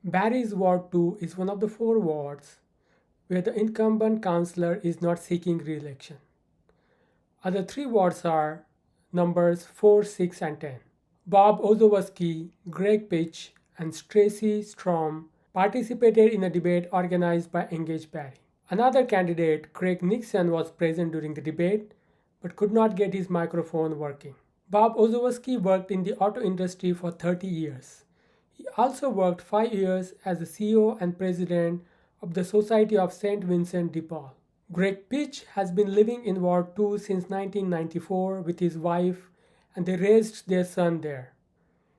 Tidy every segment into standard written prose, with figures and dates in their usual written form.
Barrie's Ward 2 is one of the four wards where the incumbent councillor is not seeking re-election. Other three wards are numbers 4, 6 and 10. Bob Ossowski, Greg Pitch and Tracy Strohm participated in a debate organized by Engage Barrie. Another candidate, Craig Nixon, was present during the debate but could not get his microphone working. Bob Ossowski worked in the auto industry for 30 years. He also worked 5 years as the CEO and president of the Society of St. Vincent de Paul. Greg Pitch has been living in Ward 2 since 1994 with his wife and they raised their son there.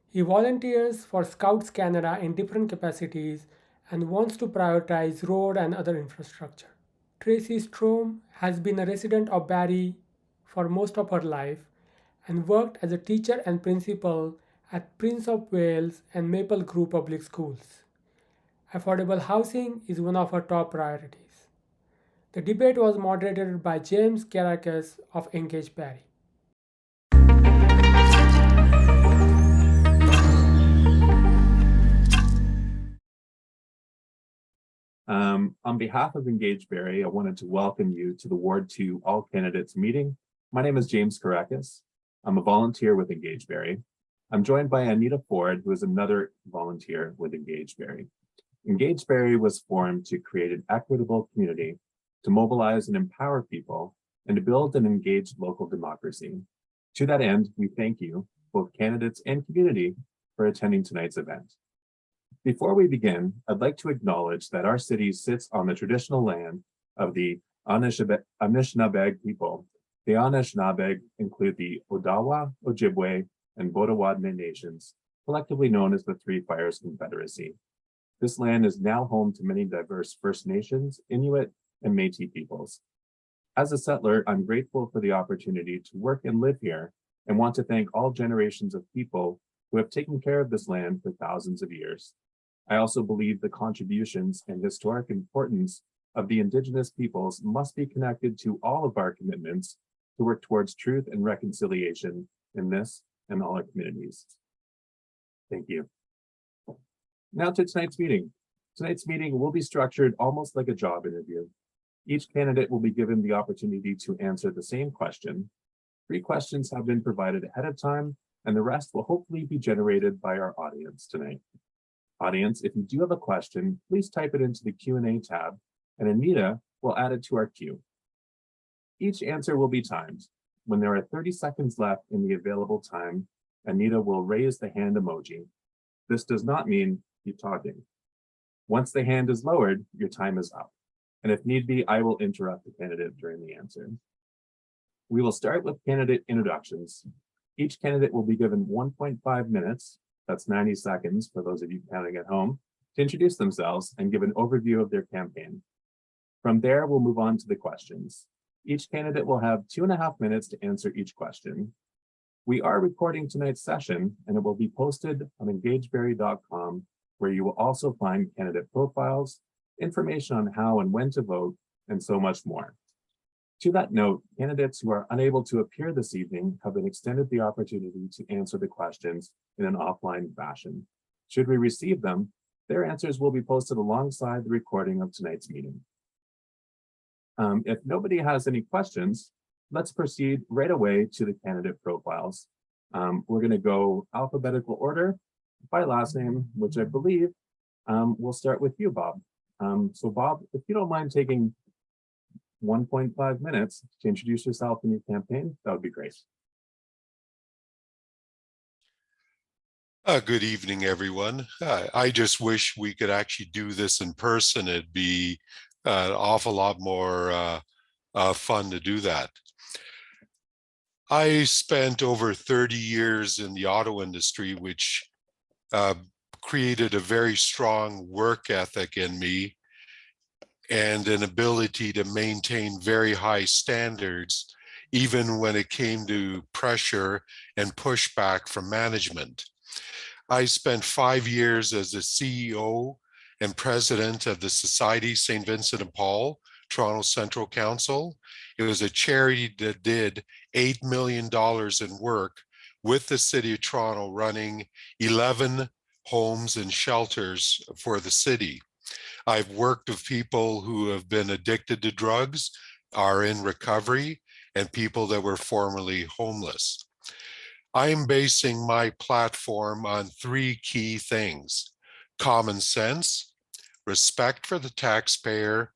He volunteers for Scouts Canada in different capacities and wants to prioritize road and other infrastructure. Tracy Strohm has been a resident of Barrie for most of her life and worked as a teacher and principal at Prince of Wales and Maple Grove Public Schools. Affordable housing is one of her top priorities. The debate was moderated by James Caracas of Engage Barrie. On behalf of Engage Barrie, I wanted to welcome you to the Ward 2 All Candidates meeting. My name is James Caracas. I'm a volunteer with Engage Barrie. I'm joined by Anita Ford, who is another volunteer with Engage Barrie. Engage Barrie was formed to create an equitable community, to mobilize and empower people, and to build an engaged local democracy. To that end, we thank you, both candidates and community, for attending tonight's event. Before we begin, I'd like to acknowledge that our city sits on the traditional land of the Anishinaabe people. The Anishinaabe include the Odawa, Ojibwe, and Bodowadne nations, collectively known as the Three Fires Confederacy. This land is now home to many diverse First Nations, Inuit, and Métis peoples. As a settler, I'm grateful for the opportunity to work and live here and want to thank all generations of people who have taken care of this land for thousands of years. I also believe the contributions and historic importance of the Indigenous peoples must be connected to all of our commitments to work towards truth and reconciliation in this and all our communities. Thank you. Now to tonight's meeting. Tonight's meeting will be structured almost like a job interview. Each candidate will be given the opportunity to answer the same question. 3 questions have been provided ahead of time, and the rest will hopefully be generated by our audience tonight. Audience, if you do have a question, please type it into the Q&A tab, and Anita will add it to our queue. Each answer will be timed. When there are 30 seconds left in the available time, Anita will raise the hand emoji. This does not mean keep talking. Once the hand is lowered, your time is up. And if need be, I will interrupt the candidate during the answer. We will start with candidate introductions. Each candidate will be given 1.5 minutes, that's 90 seconds for those of you counting at home, to introduce themselves and give an overview of their campaign. From there, we'll move on to the questions. Each candidate will have 2.5 minutes to answer each question. We are recording tonight's session and it will be posted on engagebarrie.com, where you will also find candidate profiles, information on how and when to vote, and so much more. To that note, candidates who are unable to appear this evening have been extended the opportunity to answer the questions in an offline fashion. Should we receive them, their answers will be posted alongside the recording of tonight's meeting. If nobody has any questions, let's proceed right away to the candidate profiles. We're going to go alphabetical order by last name, which I believe we'll start with you, Bob. So Bob, if you don't mind taking 1.5 minutes to introduce yourself and your campaign, that would be great. Good evening, everyone. I just wish we could actually do this in person. It'd be an awful lot more fun to do that. I spent over 30 years in the auto industry, which created a very strong work ethic in me and an ability to maintain very high standards, even when it came to pressure and pushback from management. I spent 5 years as the CEO and president of the Society St. Vincent de Paul, Toronto Central Council. It was a charity that did $8 million in work with the City of Toronto, running 11 homes and shelters for the city. I've worked with people who have been addicted to drugs, are in recovery, and people that were formerly homeless. I'm basing my platform on three key things: common sense, respect for the taxpayer,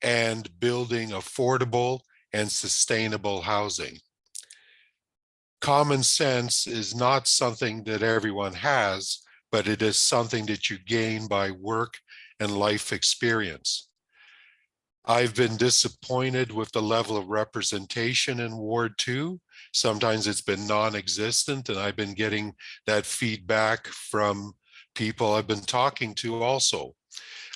and building affordable and sustainable housing. Common sense is not something that everyone has, but it is something that you gain by work and life experience. I've been disappointed with the level of representation in Ward 2. Sometimes it's been non-existent, and I've been getting that feedback from people I've been talking to also.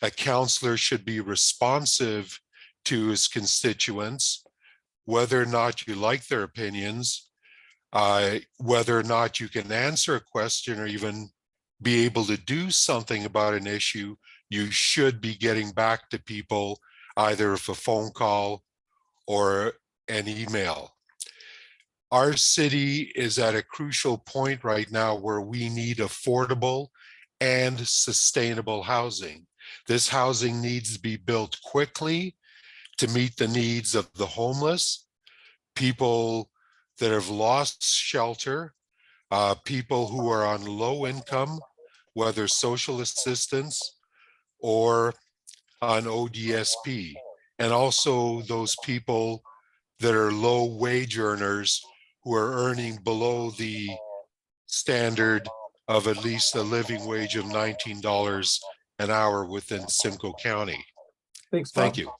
A councillor should be responsive to his constituents, whether or not you like their opinions, whether or not you can answer a question or even be able to do something about an issue. You should be getting back to people either with a phone call or an email. Our city is at a crucial point right now where we need affordable and sustainable housing. This housing needs to be built quickly to meet the needs of the homeless, people that have lost shelter, people who are on low income, whether social assistance or on ODSP, and also those people that are low wage earners who are earning below the standard of at least a living wage of $19 an hour within Simcoe County. Thanks, Bob. Thank you.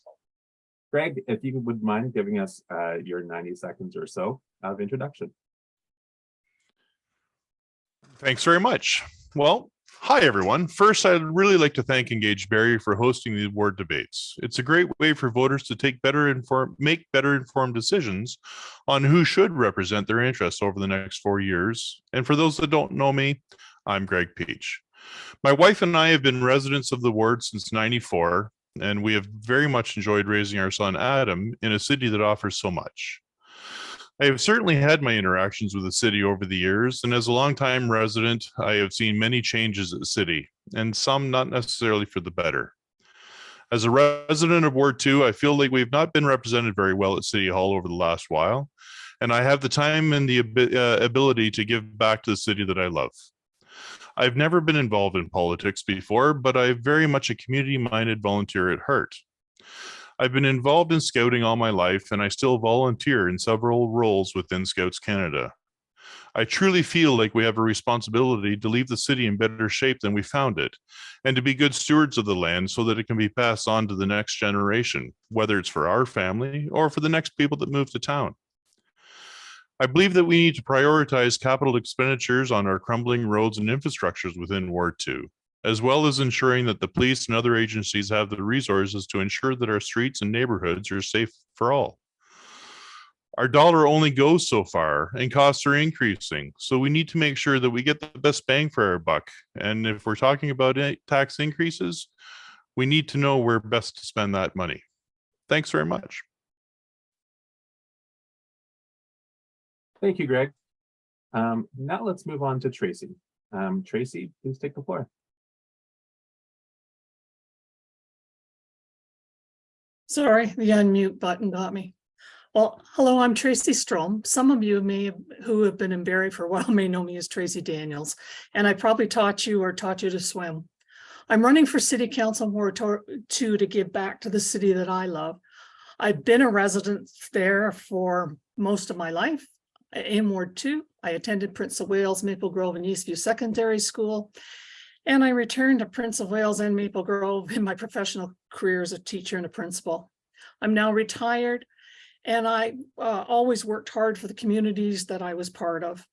Greg, if you would mind giving us your 90 seconds or so of introduction. Thanks very much. Well, hi, everyone. First, I'd really like to thank Engage Barrie for hosting the ward debates. It's a great way for voters to make better informed decisions on who should represent their interests over the next 4 years. And for those that don't know me, I'm Greg Peach. My wife and I have been residents of the ward since '94, and we have very much enjoyed raising our son Adam in a city that offers so much. I have certainly had my interactions with the city over the years, and as a longtime resident, I have seen many changes at the city, and some not necessarily for the better. As a resident of Ward 2, I feel like we've not been represented very well at City Hall over the last while, and I have the time and the ability to give back to the city that I love. I've never been involved in politics before, but I'm very much a community-minded volunteer at heart. I've been involved in scouting all my life, and I still volunteer in several roles within Scouts Canada. I truly feel like we have a responsibility to leave the city in better shape than we found it, and to be good stewards of the land so that it can be passed on to the next generation, whether it's for our family or for the next people that move to town. I believe that we need to prioritize capital expenditures on our crumbling roads and infrastructures within Ward 2, as well as ensuring that the police and other agencies have the resources to ensure that our streets and neighborhoods are safe for all. Our dollar only goes so far, and costs are increasing, so we need to make sure that we get the best bang for our buck. And if we're talking about tax increases, we need to know where best to spend that money. Thanks very much. Thank you, Greg. Now let's move on to Tracy. Tracy, please take the floor. Sorry, the unmute button got me. Well, hello, I'm Tracy Strohm. Some of you who have been in Barrie for a while may know me as Tracy Daniels, and I probably taught you to swim. I'm running for City Council in Ward 2 to give back to the city that I love. I've been a resident there for most of my life. In Ward 2, I attended Prince of Wales, Maple Grove, and Eastview Secondary School, and I returned to Prince of Wales and Maple Grove in my professional career as a teacher and a principal. I'm now retired, and I always worked hard for the communities that I was part of.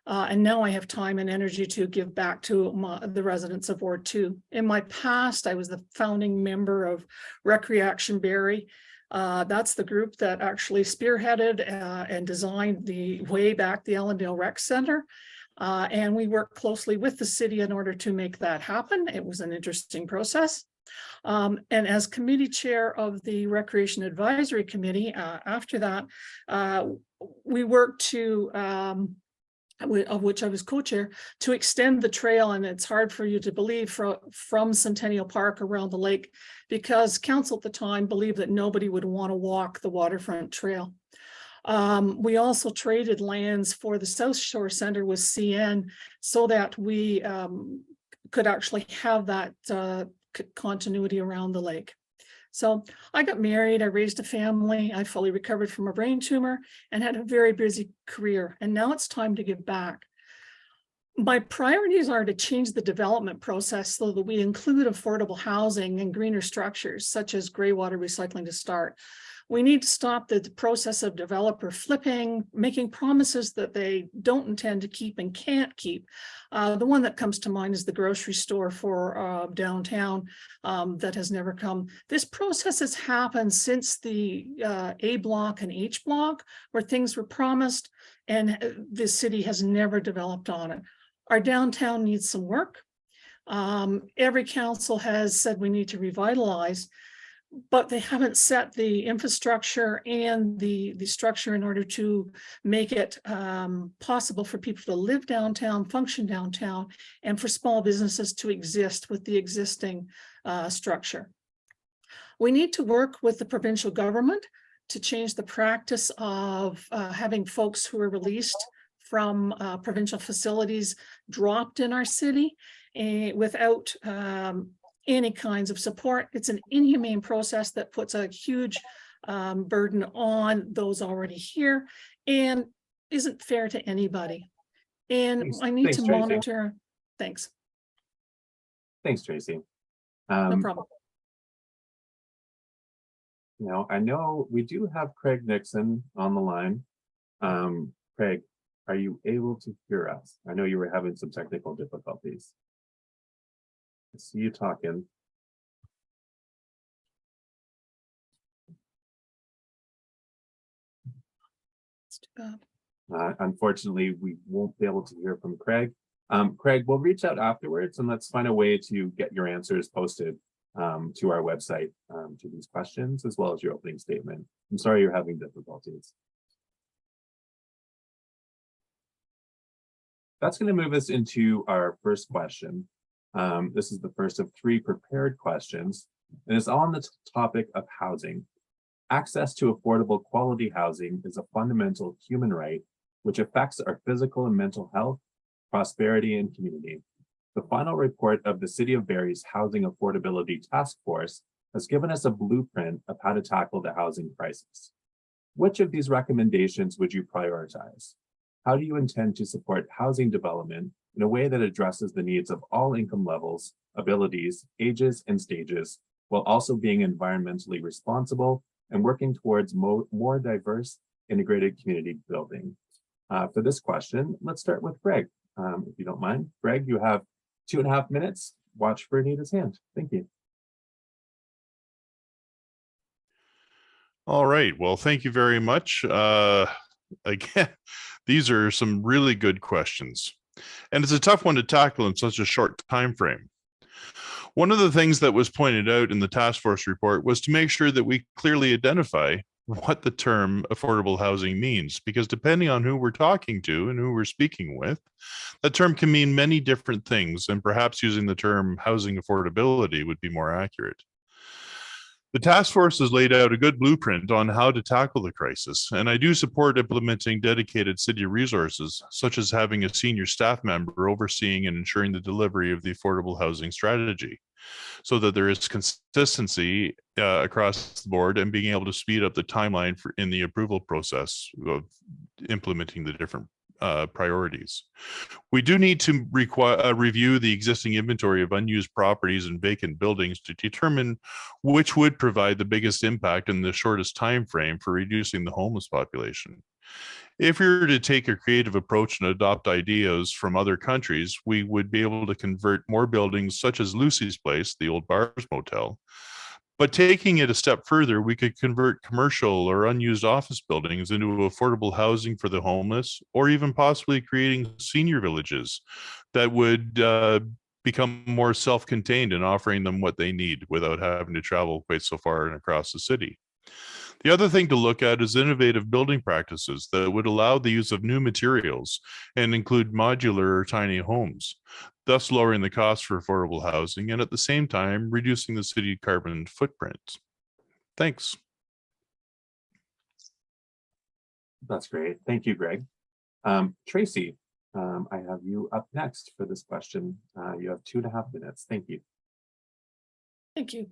And now I have time and energy to give back to the residents of Ward 2. In my past, I was the founding member of Reelection Barrie. That's the group that actually spearheaded and designed way back the Allendale Rec Center. And we worked closely with the city in order to make that happen. It was an interesting process. And as committee chair of the Recreation Advisory Committee, after that, we worked to of which I was co-chair, to extend the trail. And it's hard for you to believe from Centennial Park around the lake, because council at the time believed that nobody would want to walk the waterfront trail. We also traded lands for the South Shore Center with CN so that we could actually have that continuity around the lake. So I got married, I raised a family, I fully recovered from a brain tumor and had a very busy career. And now it's time to give back. My priorities are to change the development process so that we include affordable housing and greener structures, such as gray water recycling to start. We need to stop the process of developer flipping, making promises that they don't intend to keep and can't keep. The one that comes to mind is the grocery store for downtown that has never come. This process has happened since the A block and H block, where things were promised and the city has never developed on it. Our downtown needs some work. Every council has said we need to revitalize, but they haven't set the infrastructure and the structure in order to make it possible for people to live downtown, function downtown, and for small businesses to exist with the existing structure. We need to work with the provincial government to change the practice of having folks who are released from provincial facilities dropped in our city without any kinds of support. It's an inhumane process that puts a huge burden on those already here and isn't fair to anybody. And I need to monitor. Thanks. Thanks, Tracy. No problem. Now, I know we do have Craig Nixon on the line. Craig, are you able to hear us? I know you were having some technical difficulties. I see you talking. It's too bad. Unfortunately, we won't be able to hear from Craig. Craig, we'll reach out afterwards and let's find a way to get your answers posted to our website to these questions, as well as your opening statement. I'm sorry you're having difficulties. That's going to move us into our first question. This is the first of 3 prepared questions, and it's on the topic of housing. Access to affordable quality housing is a fundamental human right, which affects our physical and mental health, prosperity, and community. The final report of the City of Barrie's Housing Affordability Task Force has given us a blueprint of how to tackle the housing crisis. Which of these recommendations would you prioritize? How do you intend to support housing development in a way that addresses the needs of all income levels, abilities, ages, and stages, while also being environmentally responsible and working towards more diverse, integrated community building? For this question, let's start with Greg. If you don't mind, Greg, you have 2.5 minutes. Watch for Anita's hand. Thank you. All right. Well, thank you very much. Again, these are some really good questions, and it's a tough one to tackle in such a short time frame. One of the things that was pointed out in the task force report was to make sure that we clearly identify what the term affordable housing means, because depending on who we're talking to and who we're speaking with, that term can mean many different things, and perhaps using the term housing affordability would be more accurate. The task force has laid out a good blueprint on how to tackle the crisis, and I do support implementing dedicated city resources, such as having a senior staff member overseeing and ensuring the delivery of the affordable housing strategy, so that there is consistency across the board and being able to speed up the timeline in the approval process of implementing the different priorities. We do need to review the existing inventory of unused properties and vacant buildings to determine which would provide the biggest impact in the shortest time frame for reducing the homeless population. If we were to take a creative approach and adopt ideas from other countries, we would be able to convert more buildings such as Lucy's Place, the old Bars Motel. But taking it a step further, we could convert commercial or unused office buildings into affordable housing for the homeless, or even possibly creating senior villages that would become more self-contained and offering them what they need without having to travel quite so far and across the city. The other thing to look at is innovative building practices that would allow the use of new materials and include modular or tiny homes, thus lowering the cost for affordable housing and at the same time reducing the city carbon footprint. Thanks. That's great. Thank you, Greg. Tracy, I have you up next for this question. You have 2.5 minutes. Thank you. Thank you.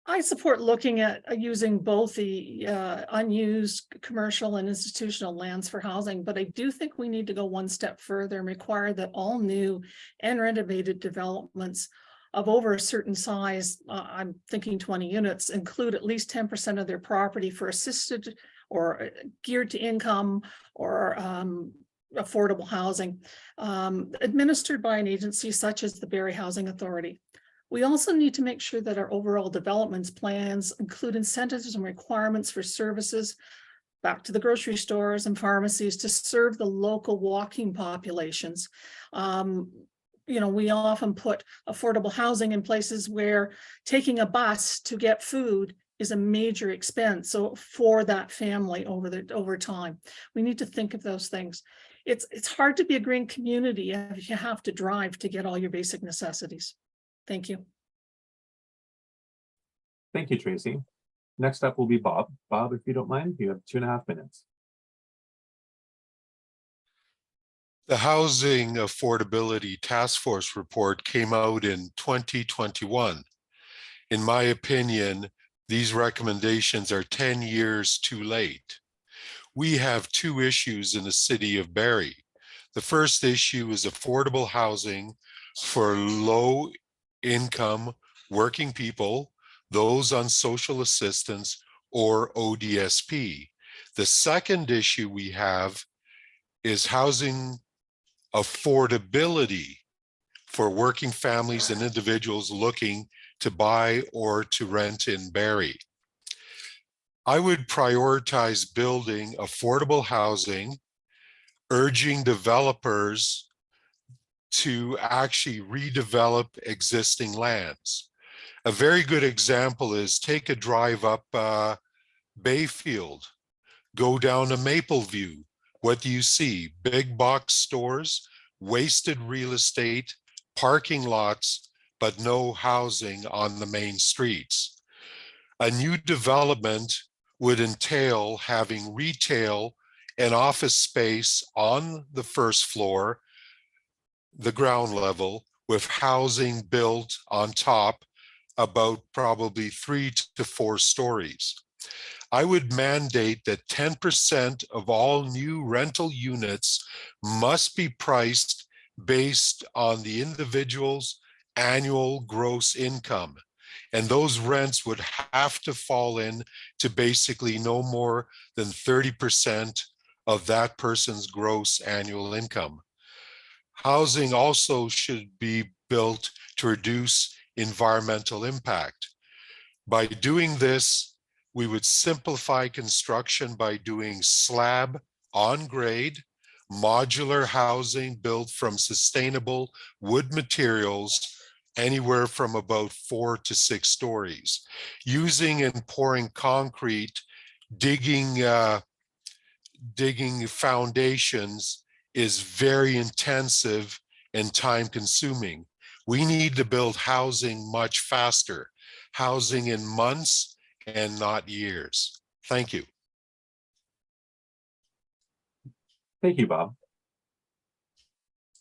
I support looking at using both the unused commercial and institutional lands for housing, but I do think we need to go one step further and require that all new and renovated developments of over a certain size, I'm thinking 20 units, include at least 10% of their property for assisted or geared to income or affordable housing, administered by an agency such as the Barrie Housing Authority. We also need to make sure that our overall development plans include incentives and requirements for services back to the grocery stores and pharmacies to serve the local walking populations. You know, we often put affordable housing in places where taking a bus to get food is a major expense. So for that family over time, we need to think of those things. It's hard to be a green community if you have to drive to get all your basic necessities. Thank you. Thank you, Tracy. Next up will be Bob. Bob, if you don't mind, you have 2.5 minutes. The Housing Affordability Task Force report came out in 2021. In my opinion, these recommendations are 10 years too late. We have two issues in the city of Barrie. The first issue is affordable housing for low income working people, those on social assistance or ODSP. The second issue we have is housing affordability for working families and individuals looking to buy or to rent in Barrie. I would prioritize building affordable housing, urging developers to actually redevelop existing lands. A very good example is take a drive up Bayfield, go down to Mapleview. What do you see? Big box stores, wasted real estate, parking lots, but no housing on the main streets. A new development would entail having retail and office space on the first floor, the ground level, with housing built on top about probably 3 to 4 stories. I would mandate that 10% of all new rental units must be priced based on the individual's annual gross income. And those rents would have to fall in to basically no more than 30% of that person's gross annual income. Housing also should be built to reduce environmental impact. By doing this, we would simplify construction by doing slab on grade, modular housing built from sustainable wood materials, anywhere from about 4 to 6 stories. Using and pouring concrete, digging foundations is very intensive and time consuming. We need to build housing much faster, housing in months and not years. Thank you. Thank you, Bob.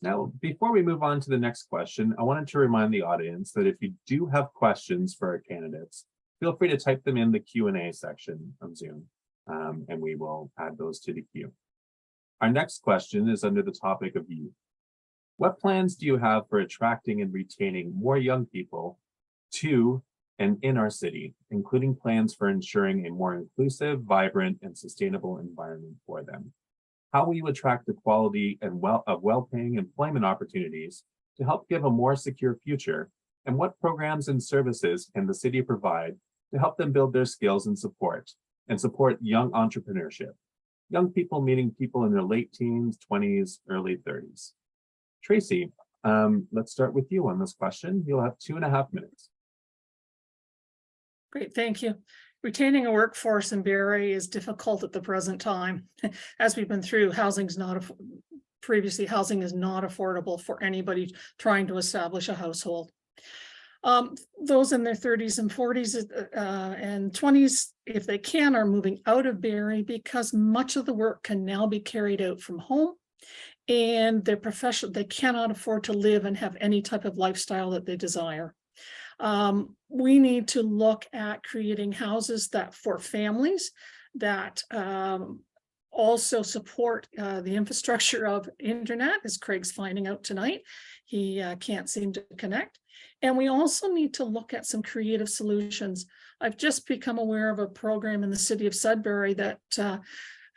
Now, before we move on to the next question, I wanted to remind the audience that if you do have questions for our candidates, feel free to type them in the Q&A section of Zoom, and we will add those to the queue. Our next question is under the topic of youth. What plans do you have for attracting and retaining more young people to and in our city, including plans for ensuring a more inclusive, vibrant, and sustainable environment for them? How will you attract the quality and well-paying employment opportunities to help give a more secure future? And what programs and services can the city provide to help them build their skills and support young entrepreneurship? Young people meaning people in their late teens, 20s, early 30s. Tracy, let's start with you on this question. You'll have 2.5 minutes. Great, thank you. Retaining a workforce in Barrie is difficult at the present time. As we've been through, housing is not affordable for anybody trying to establish a household. Those in their 30s and 40s and 20s, if they can, are moving out of Barrie because much of the work can now be carried out from home, and their profession, they cannot afford to live and have any type of lifestyle that they desire. We need to look at creating houses that for families that also support the infrastructure of internet, as Craig's finding out tonight. He can't seem to connect. And we also need to look at some creative solutions. I've just become aware of a program in the city of Sudbury that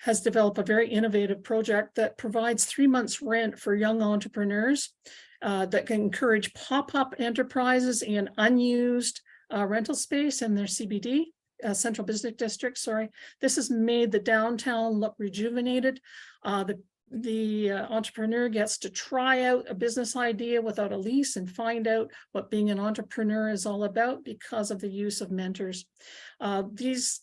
has developed a very innovative project that provides 3 months rent for young entrepreneurs that can encourage pop-up enterprises in unused rental space in their CBD, Central Business District, sorry. This has made the downtown look rejuvenated. The entrepreneur gets to try out a business idea without a lease and find out what being an entrepreneur is all about because of the use of mentors. This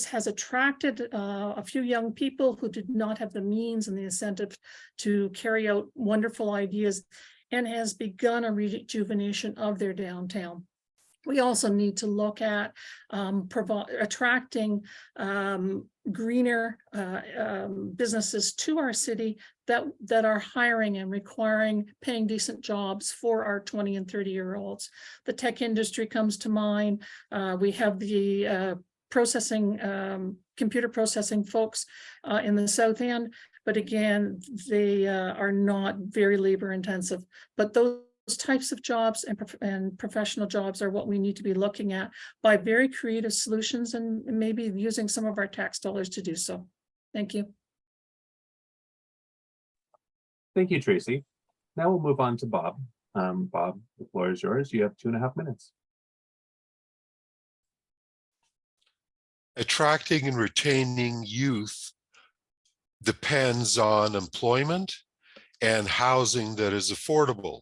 has attracted a few young people who did not have the means and the incentive to carry out wonderful ideas, and has begun a rejuvenation of their downtown. We also need to look at attracting greener businesses to our city that are hiring and requiring paying decent jobs for our 20 and 30-year-olds. The tech industry comes to mind. We have the computer processing folks in the South End, but again, they are not very labor intensive. But those types of jobs and professional jobs are what we need to be looking at by very creative solutions, and maybe using some of our tax dollars to do so. Thank you. Thank you, Tracy. Now we'll move on to Bob. Bob, the floor is yours. You have 2.5 minutes. Attracting and retaining youth depends on employment and housing that is affordable.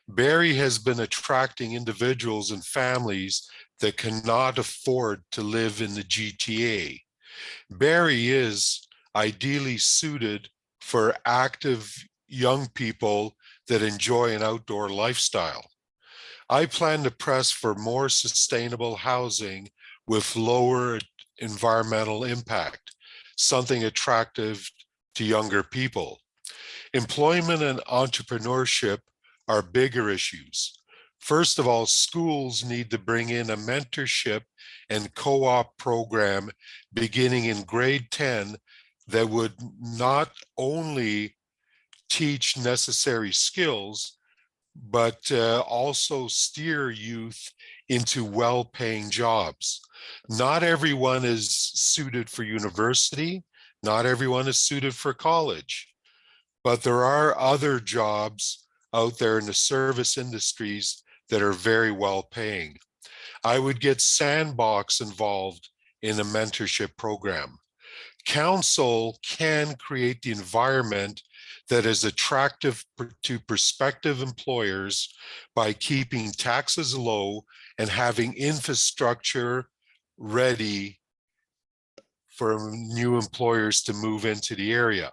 Barrie has been attracting individuals and families that cannot afford to live in the GTA. Barrie is ideally suited for active young people that enjoy an outdoor lifestyle. I plan to press for more sustainable housing with lower environmental impact, something attractive to younger people. Employment and entrepreneurship are bigger issues. First of all, schools need to bring in a mentorship and co-op program beginning in grade 10 that would not only teach necessary skills, but also steer youth into well-paying jobs. Not everyone is suited for university. Not everyone is suited for college, but there are other jobs out there in the service industries that are very well paying. I would get Sandbox involved in a mentorship program. Council can create the environment that is attractive to prospective employers by keeping taxes low and having infrastructure ready for new employers to move into the area.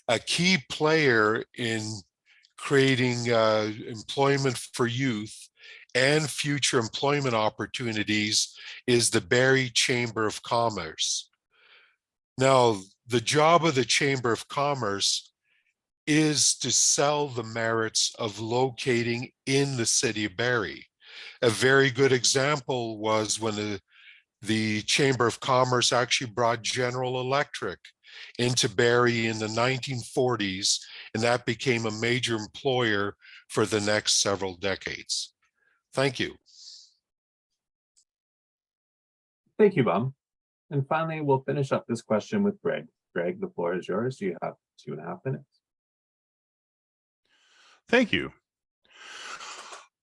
A key player in creating employment for youth and future employment opportunities is the Barrie Chamber of Commerce. Now, the job of the Chamber of Commerce is to sell the merits of locating in the city of Barrie. A very good example was when the Chamber of Commerce actually brought General Electric into Barrie in the 1940s, and that became a major employer for the next several decades. Thank you. Thank you, Bob. And finally, we'll finish up this question with Greg. Greg, the floor is yours. You have 2.5 minutes. Thank you.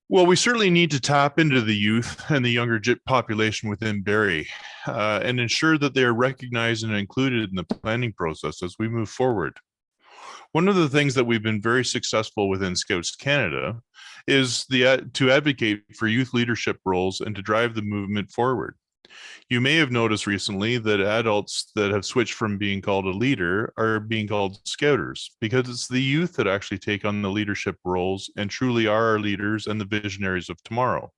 Well, we certainly need to tap into the youth and the younger population within Barrie and ensure that they are recognized and included in the planning process as we move forward. One of the things that we've been very successful within Scouts Canada is to advocate for youth leadership roles and to drive the movement forward. You may have noticed recently that adults that have switched from being called a leader are being called scouters, because it's the youth that actually take on the leadership roles and truly are our leaders and the visionaries of tomorrow.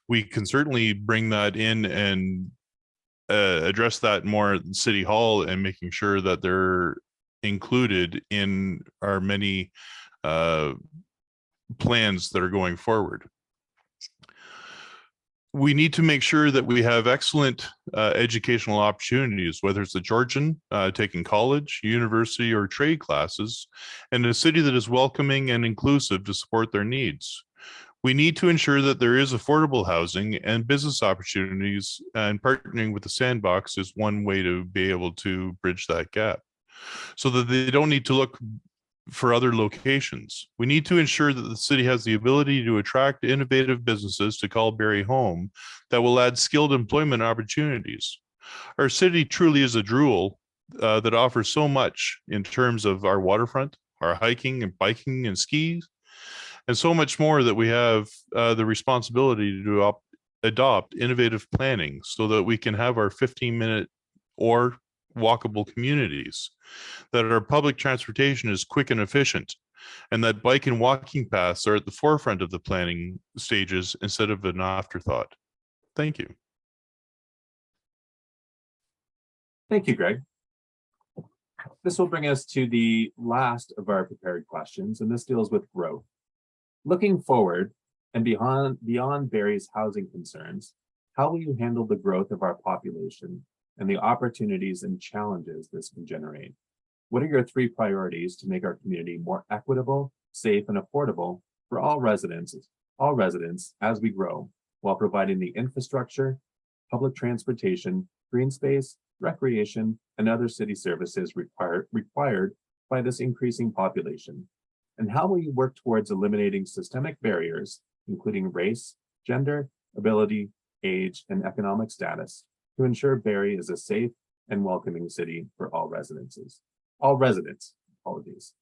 We can certainly bring that in and address that more at City Hall and making sure that they're included in our many plans that are going forward. We need to make sure that we have excellent educational opportunities, whether it's a Georgian taking college, university, or trade classes, and a city that is welcoming and inclusive to support their needs. We need to ensure that there is affordable housing and business opportunities, and partnering with the Sandbox is one way to be able to bridge that gap so that they don't need to look for other locations. We need to ensure that the city has the ability to attract innovative businesses to call Barrie home that will add skilled employment opportunities. Our city truly is a jewel that offers so much in terms of our waterfront, our hiking and biking and skis, and so much more, that we have the responsibility to adopt innovative planning so that we can have our 15-minute or walkable communities, that our public transportation is quick and efficient, and that bike and walking paths are at the forefront of the planning stages instead of an afterthought. Thank you. Thank you, Greg. This will bring us to the last of our prepared questions, and this deals with growth. Looking forward and beyond Barrie's housing concerns, how will you handle the growth of our population and the opportunities and challenges this can generate? What are your 3 priorities to make our community more equitable, safe, and affordable for all residents as we grow, while providing the infrastructure, public transportation, green space, recreation, and other city services required by this increasing population? And how will you work towards eliminating systemic barriers, including race, gender, ability, age, and economic status, to ensure Barrie is a safe and welcoming city for all residents? Apologies.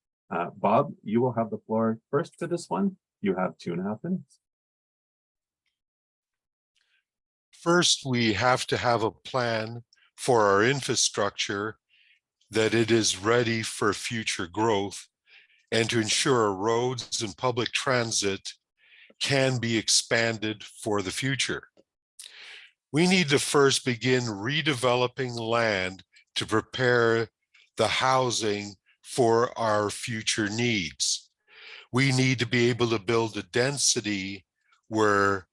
Bob, you will have the floor first for this one. You have 2.5 minutes. First, we have to have a plan for our infrastructure, that it is ready for future growth, and to ensure our roads and public transit can be expanded for the future. We need to first begin redeveloping land to prepare the housing for our future needs. We need to be able to build a density where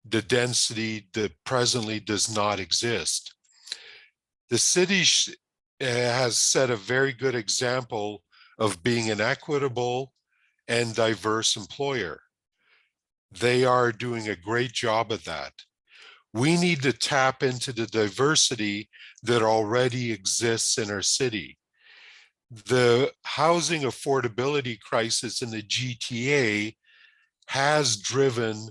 the density that presently does not exist. The city has set a very good example of being an equitable and diverse employer. They are doing a great job of that. We need to tap into the diversity that already exists in our city. The housing affordability crisis in the GTA has driven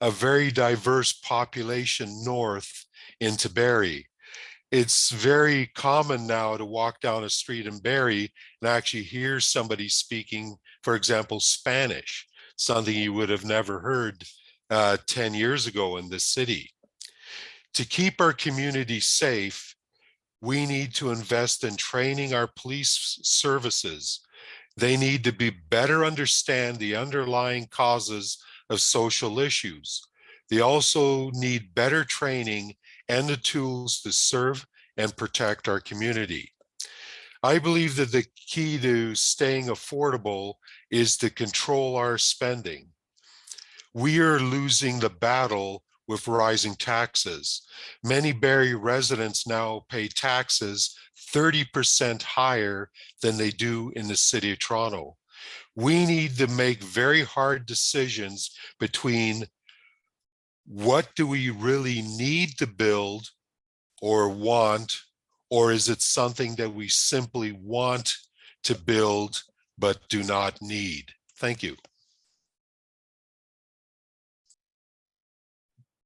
a very diverse population north into Barrie. It's very common now to walk down a street in Barrie and actually hear somebody speaking, for example, Spanish, something you would have never heard 10 years ago in this city. To keep our community safe, we need to invest in training our police services. They need to be better understand the underlying causes of social issues. They also need better training and the tools to serve and protect our community. I believe that the key to staying affordable is to control our spending. We are losing the battle with rising taxes. Many Barrie residents now pay taxes 30% higher than they do in the city of Toronto. We need to make very hard decisions between what do we really need to build or want, or is it something that we simply want to build but do not need? Thank you.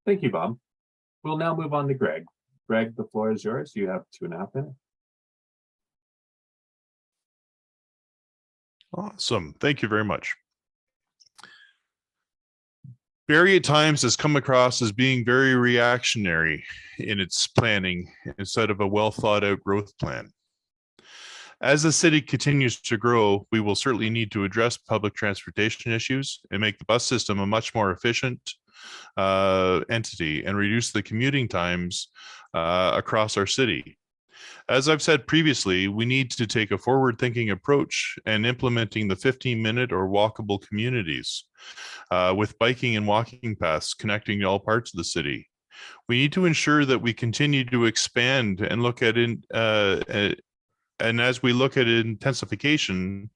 Thank you, Bob. We'll now move on to Greg. Greg, the floor is yours. You have 2.5 minutes. Awesome. Thank you very much. Barrie at times has come across as being very reactionary in its planning instead of a well thought out growth plan. As the city continues to grow, we will certainly need to address public transportation issues and make the bus system a much more efficient entity and reduce the commuting times across our city. As I've said previously, we need to take a forward-thinking approach and implementing the 15-minute or walkable communities with biking and walking paths connecting all parts of the city. We need to ensure that we continue to expand and look at and as we look at intensification,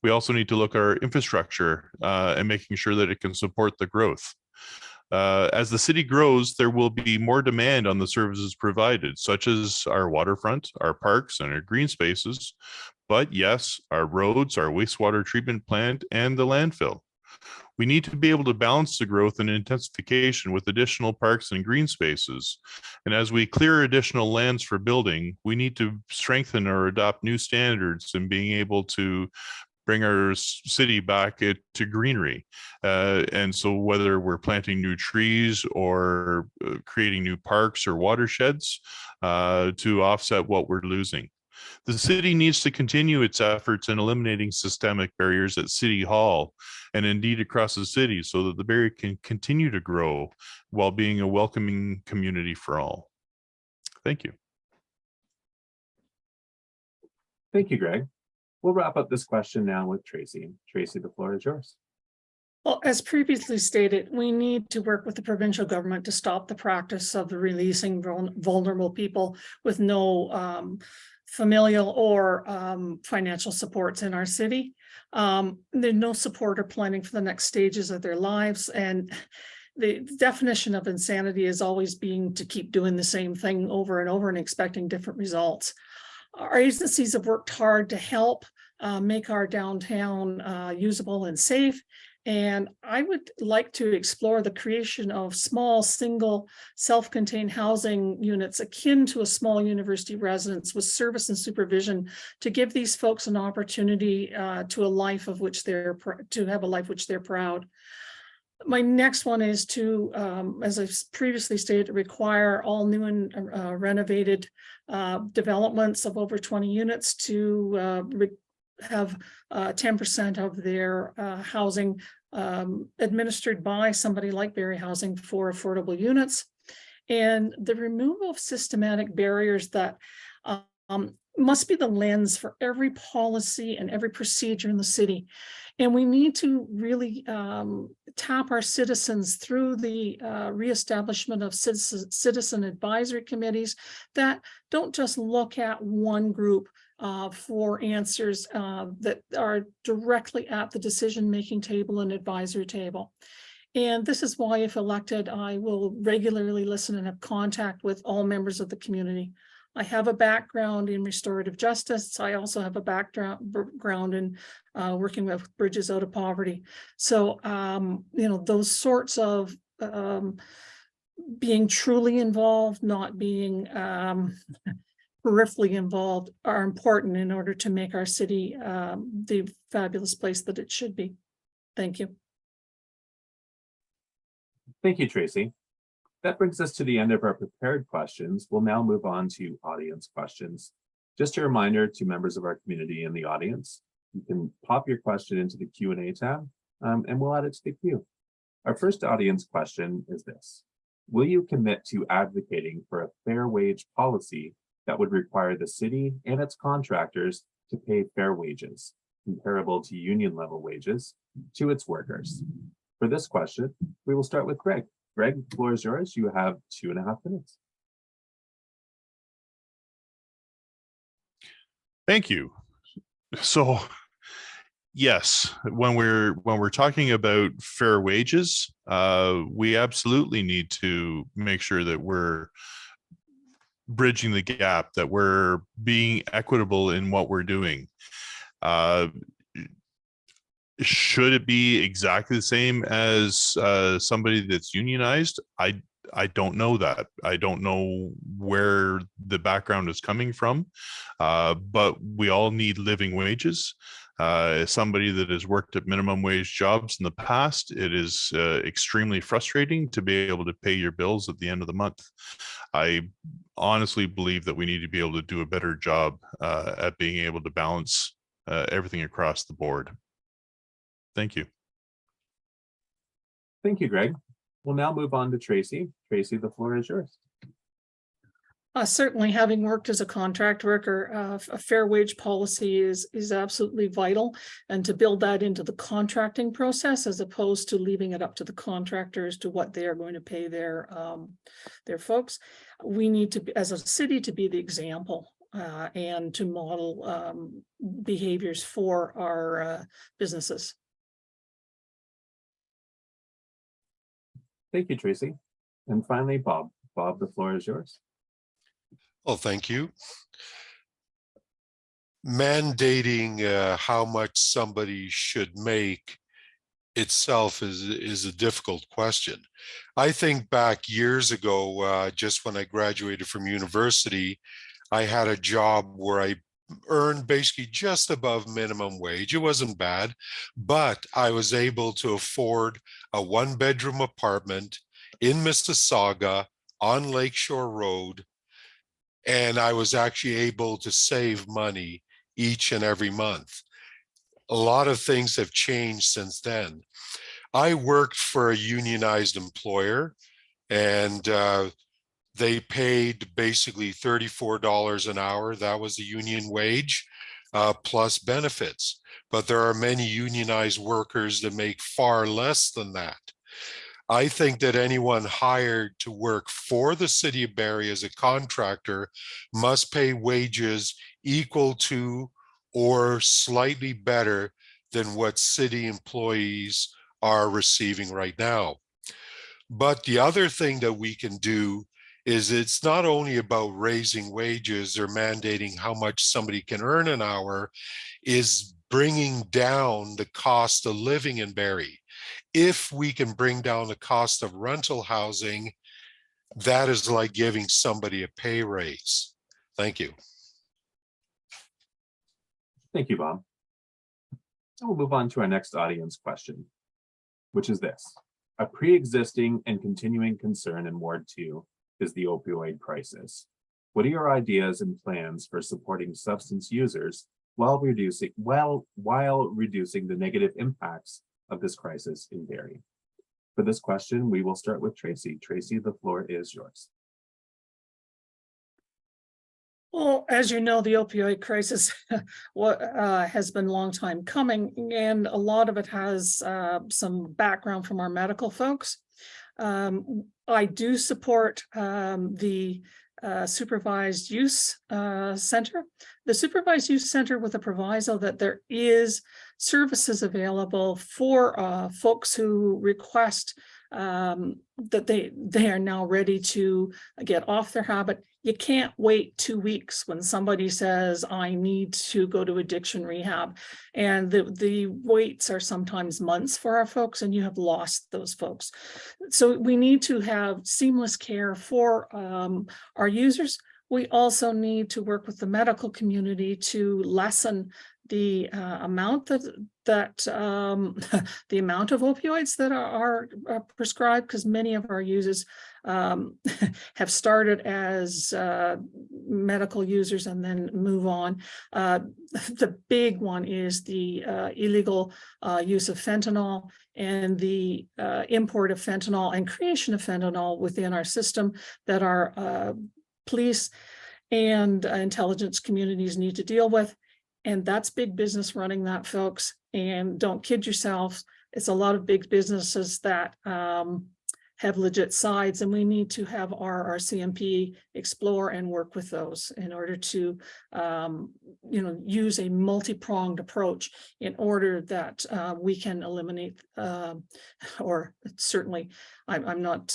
we also need to look at our infrastructure and making sure that it can support the growth. As the city grows, there will be more demand on the services provided, such as our waterfront, our parks, and our green spaces. But yes, our roads, our wastewater treatment plant, and the landfill. We need to be able to balance the growth and intensification with additional parks and green spaces. And as we clear additional lands for building, we need to strengthen or adopt new standards in being able to bring our city back to greenery. And so whether we're planting new trees or creating new parks or watersheds to offset what we're losing. The city needs to continue its efforts in eliminating systemic barriers at City Hall and indeed across the city so that the Barrie can continue to grow while being a welcoming community for all. Thank you. Thank you, Greg. We'll wrap up this question now with Tracy. Tracy, the floor is yours. Well, as previously stated, we need to work with the provincial government to stop the practice of releasing vulnerable people with no familial or financial supports in our city. There's no support or planning for the next stages of their lives. And the definition of insanity is always being to keep doing the same thing over and over and expecting different results. Our agencies have worked hard to help make our downtown usable and safe. And I would like to explore the creation of small, single, self-contained housing units akin to a small university residence with service and supervision to give these folks an opportunity to have a life which they're proud. My next one is to, as I've previously stated, require all new and renovated developments of over 20 units to have 10% of their housing administered by somebody like Barrie Housing for affordable units, and the removal of systematic barriers that must be the lens for every policy and every procedure in the city. And we need to really tap our citizens through the reestablishment of citizen advisory committees that don't just look at one group for answers that are directly at the decision-making table and advisory table. And this is why, if elected, I will regularly listen and have contact with all members of the community. I have a background in restorative justice. I also have a background in working with bridges out of poverty. So, those sorts of being truly involved, not being peripherally involved, are important in order to make our city the fabulous place that it should be. Thank you. Thank you, Tracy. That brings us to the end of our prepared questions. We'll now move on to audience questions. Just a reminder to members of our community in the audience, you can pop your question into the Q&A tab and we'll add it to the queue. Our first audience question is this: will you commit to advocating for a fair wage policy that would require the city and its contractors to pay fair wages, comparable to union level wages, to its workers? For this question, we will start with Greg. Greg, the floor is yours. You have 2.5 minutes. Thank you. So, yes, when we're talking about fair wages, we absolutely need to make sure that we're bridging the gap, that we're being equitable in what we're doing. Should it be exactly the same as somebody that's unionized? I don't know that. I don't know where the background is coming from, but we all need living wages. As somebody that has worked at minimum wage jobs in the past, it is extremely frustrating to be able to pay your bills at the end of the month. I honestly believe that we need to be able to do a better job at being able to balance everything across the board. Thank you. Thank you, Greg. We'll now move on to Tracy. Tracy, the floor is yours. Certainly, having worked as a contract worker, a fair wage policy is absolutely vital, and to build that into the contracting process as opposed to leaving it up to the contractors to what they are going to pay their folks. We need to, as a city, to be the example and to model behaviors for our businesses. Thank you, Tracy. And finally, Bob. Bob, the floor is yours. Well, thank you. Mandating how much somebody should make itself is a difficult question. I think back years ago, just when I graduated from university, I had a job where I earned basically just above minimum wage. It wasn't bad, but I was able to afford a one-bedroom apartment in Mississauga on Lakeshore Road, and I was actually able to save money each and every month. A lot of things have changed since then. I worked for a unionized employer, and they paid basically $34 an hour. That was the union wage, plus benefits. But there are many unionized workers that make far less than that. I think that anyone hired to work for the city of Barrie as a contractor must pay wages equal to or slightly better than what city employees are receiving right now. But the other thing that we can do is it's not only about raising wages or mandating how much somebody can earn an hour, is bringing down the cost of living in Barrie. If we can bring down the cost of rental housing, that is like giving somebody a pay raise. Thank you. Thank you, Bob. And we'll move on to our next audience question, which is this. A pre-existing and continuing concern in Ward 2 is the opioid crisis. What are your ideas and plans for supporting substance users while reducing the negative impacts of this crisis in Barrie? For this question, we will start with Tracy. Tracy, the floor is yours. Well, as you know, the opioid crisis has been a long time coming, and a lot of it has some background from our medical folks. I do support the supervised use center. The supervised use center with a proviso that there is services available for folks who request that they are now ready to get off their habit. You can't wait 2 weeks when somebody says, I need to go to addiction rehab. And the waits are sometimes months for our folks, and you have lost those folks. So we need to have seamless care for our users. We also need to work with the medical community to lessen the amount the amount of opioids that are prescribed, because many of our users have started as medical users and then move on. The big one is the illegal use of fentanyl and the import of fentanyl and creation of fentanyl within our system that our police and intelligence communities need to deal with. And that's big business running that, folks. And don't kid yourselves. It's a lot of big businesses that have legit sides, and we need to have our CMP explore and work with those in order to, use a multi-pronged approach in order that we can eliminate, or certainly, I'm not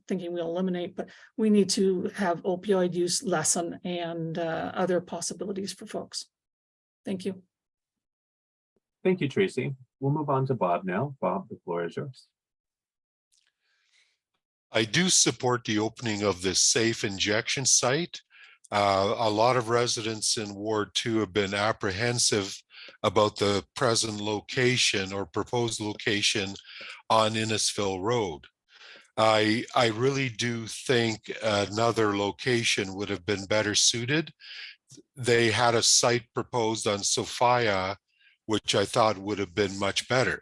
thinking we'll eliminate, but we need to have opioid use lessen and other possibilities for folks. Thank you. Thank you, Tracy. We'll move on to Bob now. Bob, the floor is yours. I do support the opening of this safe injection site. A lot of residents in Ward 2 have been apprehensive about the present location or proposed location on Innisfil Road. I really do think another location would have been better suited. They had a site proposed on Sophia, which I thought would have been much better.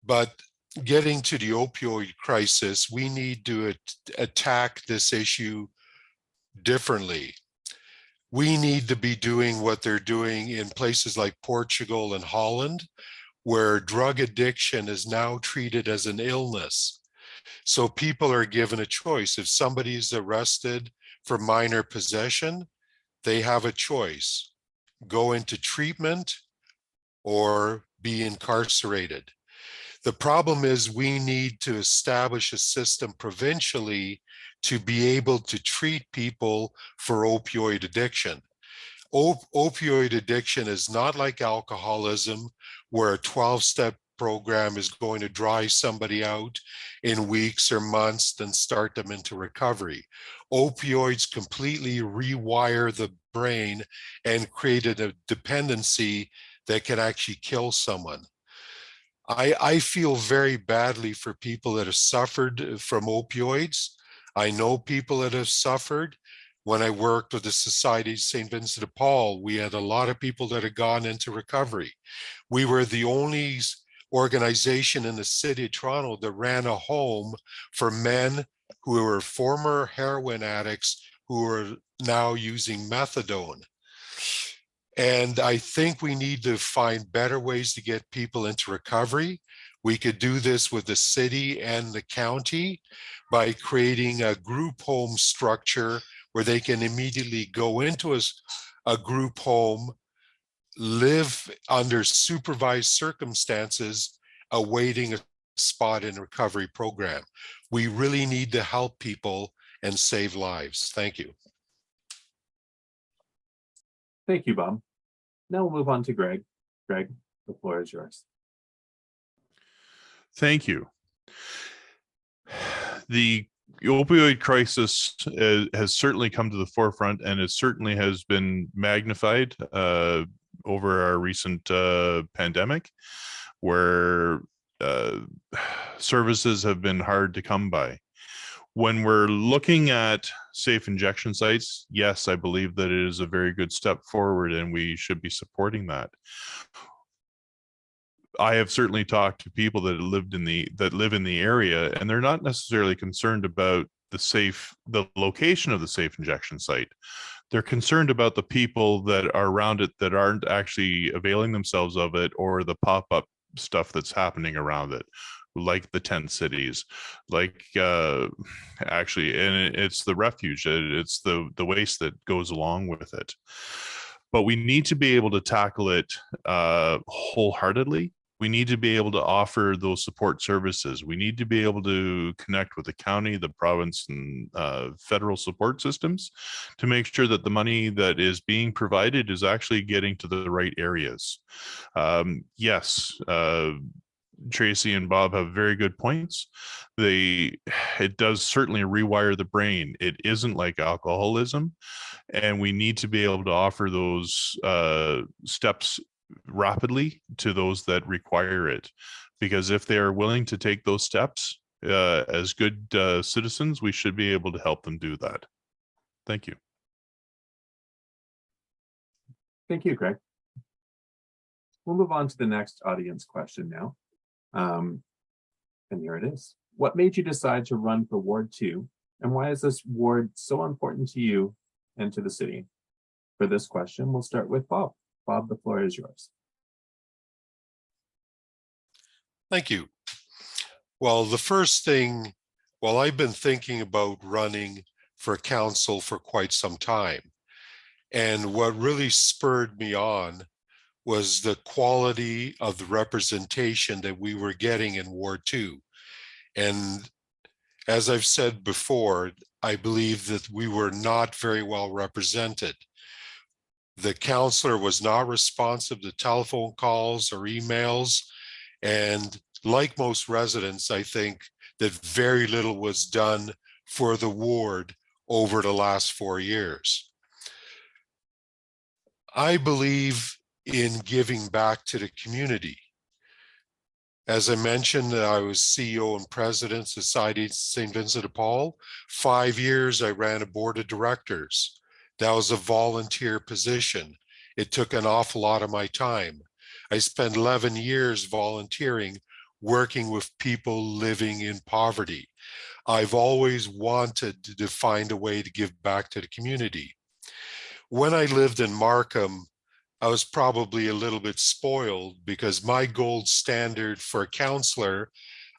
But getting to the opioid crisis, we need to attack this issue differently. We need to be doing what they're doing in places like Portugal and Holland, where drug addiction is now treated as an illness. So people are given a choice. If somebody is arrested for minor possession, they have a choice: go into treatment or be incarcerated. The problem is we need to establish a system provincially to be able to treat people for opioid addiction. Opioid addiction is not like alcoholism, where a 12-step program is going to dry somebody out in weeks or months, then start them into recovery. Opioids completely rewire the brain and created a dependency that can actually kill someone. I feel very badly for people that have suffered from opioids. I know people that have suffered. When I worked with the Society of St. Vincent de Paul, we had a lot of people that had gone into recovery. We were the only organization in the city of Toronto that ran a home for men who were former heroin addicts who are now using methadone. And I think we need to find better ways to get people into recovery. We could do this with the city and the county by creating a group home structure where they can immediately go into a group home, live under supervised circumstances, awaiting a spot in a recovery program. We really need to help people and save lives. Thank you. Thank you, Bob. Now we'll move on to Greg. Greg, the floor is yours. Thank you. The opioid crisis has certainly come to the forefront, and it certainly has been magnified over our recent pandemic, where services have been hard to come by. When we're looking at safe injection sites, yes, I believe that it is a very good step forward, and we should be supporting that. I have certainly talked to people that live in the area, and they're not necessarily concerned about the location of the safe injection site. They're concerned about the people that are around it that aren't actually availing themselves of it, or the pop-up stuff that's happening around it, like the tent cities, like actually, and it's the refuge, it's the waste that goes along with it. But we need to be able to tackle it wholeheartedly. We need to be able to offer those support services. We need to be able to connect with the county, the province, and federal support systems to make sure that the money that is being provided is actually getting to the right areas. Yes, Tracy and Bob have very good points. It does certainly rewire the brain. It isn't like alcoholism, and we need to be able to offer those steps rapidly to those that require it, because if they are willing to take those steps as good citizens, we should be able to help them do that. Thank you. Thank you, Craig. We'll move on to the next audience question now. And here it is. What made you decide to run for Ward 2, and why is this ward so important to you and to the city? For this question, we'll start with Bob. Bob, the floor is yours. Thank you. Well, the first thing, well, I've been thinking about running for council for quite some time. And what really spurred me on was the quality of the representation that we were getting in Ward 2. And as I've said before, I believe that we were not very well represented. The councillor was not responsive to telephone calls or emails. And like most residents, I think that very little was done for the ward over the last 4 years. I believe in giving back to the community. As I mentioned, I was CEO and president, Society St. Vincent de Paul. 5 years, I ran a board of directors. That was a volunteer position. It took an awful lot of my time. I spent 11 years volunteering, working with people living in poverty. I've always wanted to find a way to give back to the community. When I lived in Markham, I was probably a little bit spoiled because my gold standard for a councillor,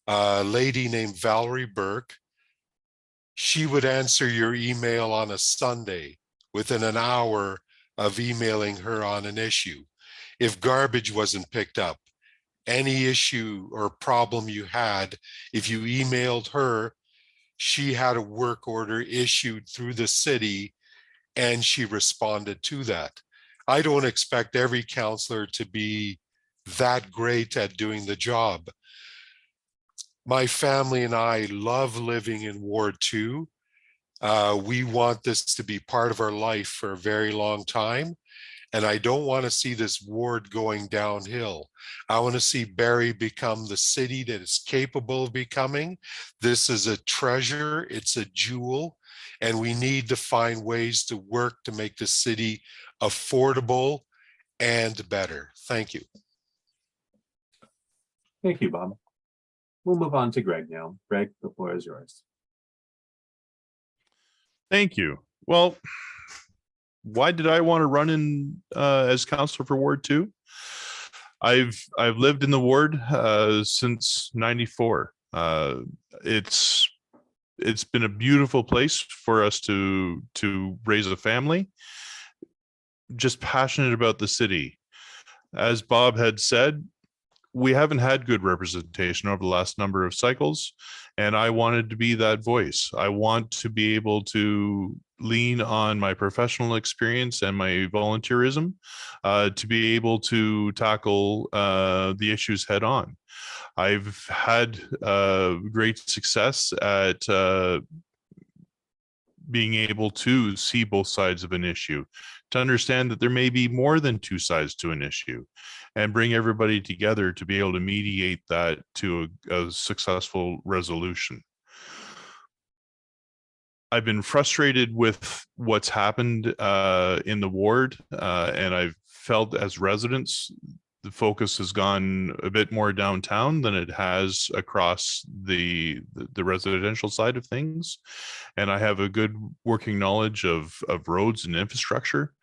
a lady named Valerie Burke, she would answer your email on a Sunday within an hour of emailing her on an issue. If garbage wasn't picked up, any issue or problem you had, if you emailed her, she had a work order issued through the city and she responded to that. I don't expect every councillor to be that great at doing the job. My family and I love living in Ward 2. We want this to be part of our life for a very long time. And I don't want to see this ward going downhill. I want to see Barrie become the city that it's capable of becoming. This is a treasure, it's a jewel, and we need to find ways to work to make the city affordable and better. Thank you. Thank you, Bob. We'll move on to Greg now. Greg, the floor is yours. Thank you. Well, why did I want to run in as councillor for Ward 2? I've lived in the ward since '94. It's been a beautiful place for us to raise a family. Just passionate about the city. As Bob had said, we haven't had good representation over the last number of cycles, and I wanted to be that voice. I want to be able to lean on my professional experience and my volunteerism to be able to tackle the issues head on. I've had great success at being able to see both sides of an issue, to understand that there may be more than two sides to an issue, and bring everybody together to be able to mediate that to a successful resolution. I've been frustrated with what's happened in the ward, and I've felt as residents, the focus has gone a bit more downtown than it has across the residential side of things. And I have a good working knowledge of roads and infrastructure.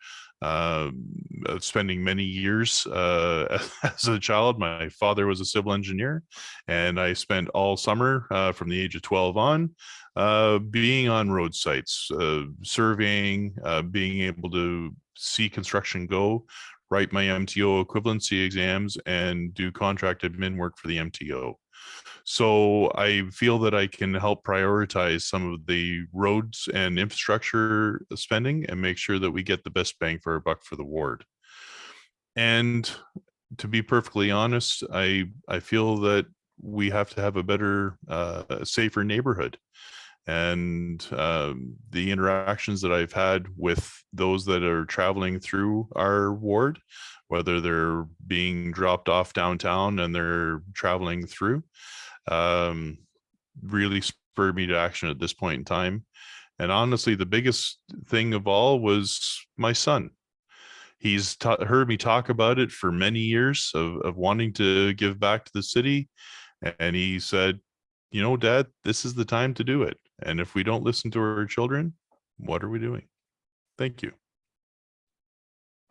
Spending many years as a child. My father was a civil engineer, and I spent all summer from the age of 12 on being on road sites, surveying, being able to see construction go, write my MTO equivalency exams, and do contract admin work for the MTO. So I feel that I can help prioritize some of the roads and infrastructure spending and make sure that we get the best bang for our buck for the ward. And to be perfectly honest, I feel that we have to have a better, safer neighborhood. And the interactions that I've had with those that are traveling through our ward, whether they're being dropped off downtown and they're traveling through, really spurred me to action at this point in time. And honestly, the biggest thing of all was my son. He's heard me talk about it for many years of wanting to give back to the city. And he said, you know, Dad, this is the time to do it. And if we don't listen to our children, what are we doing? Thank you.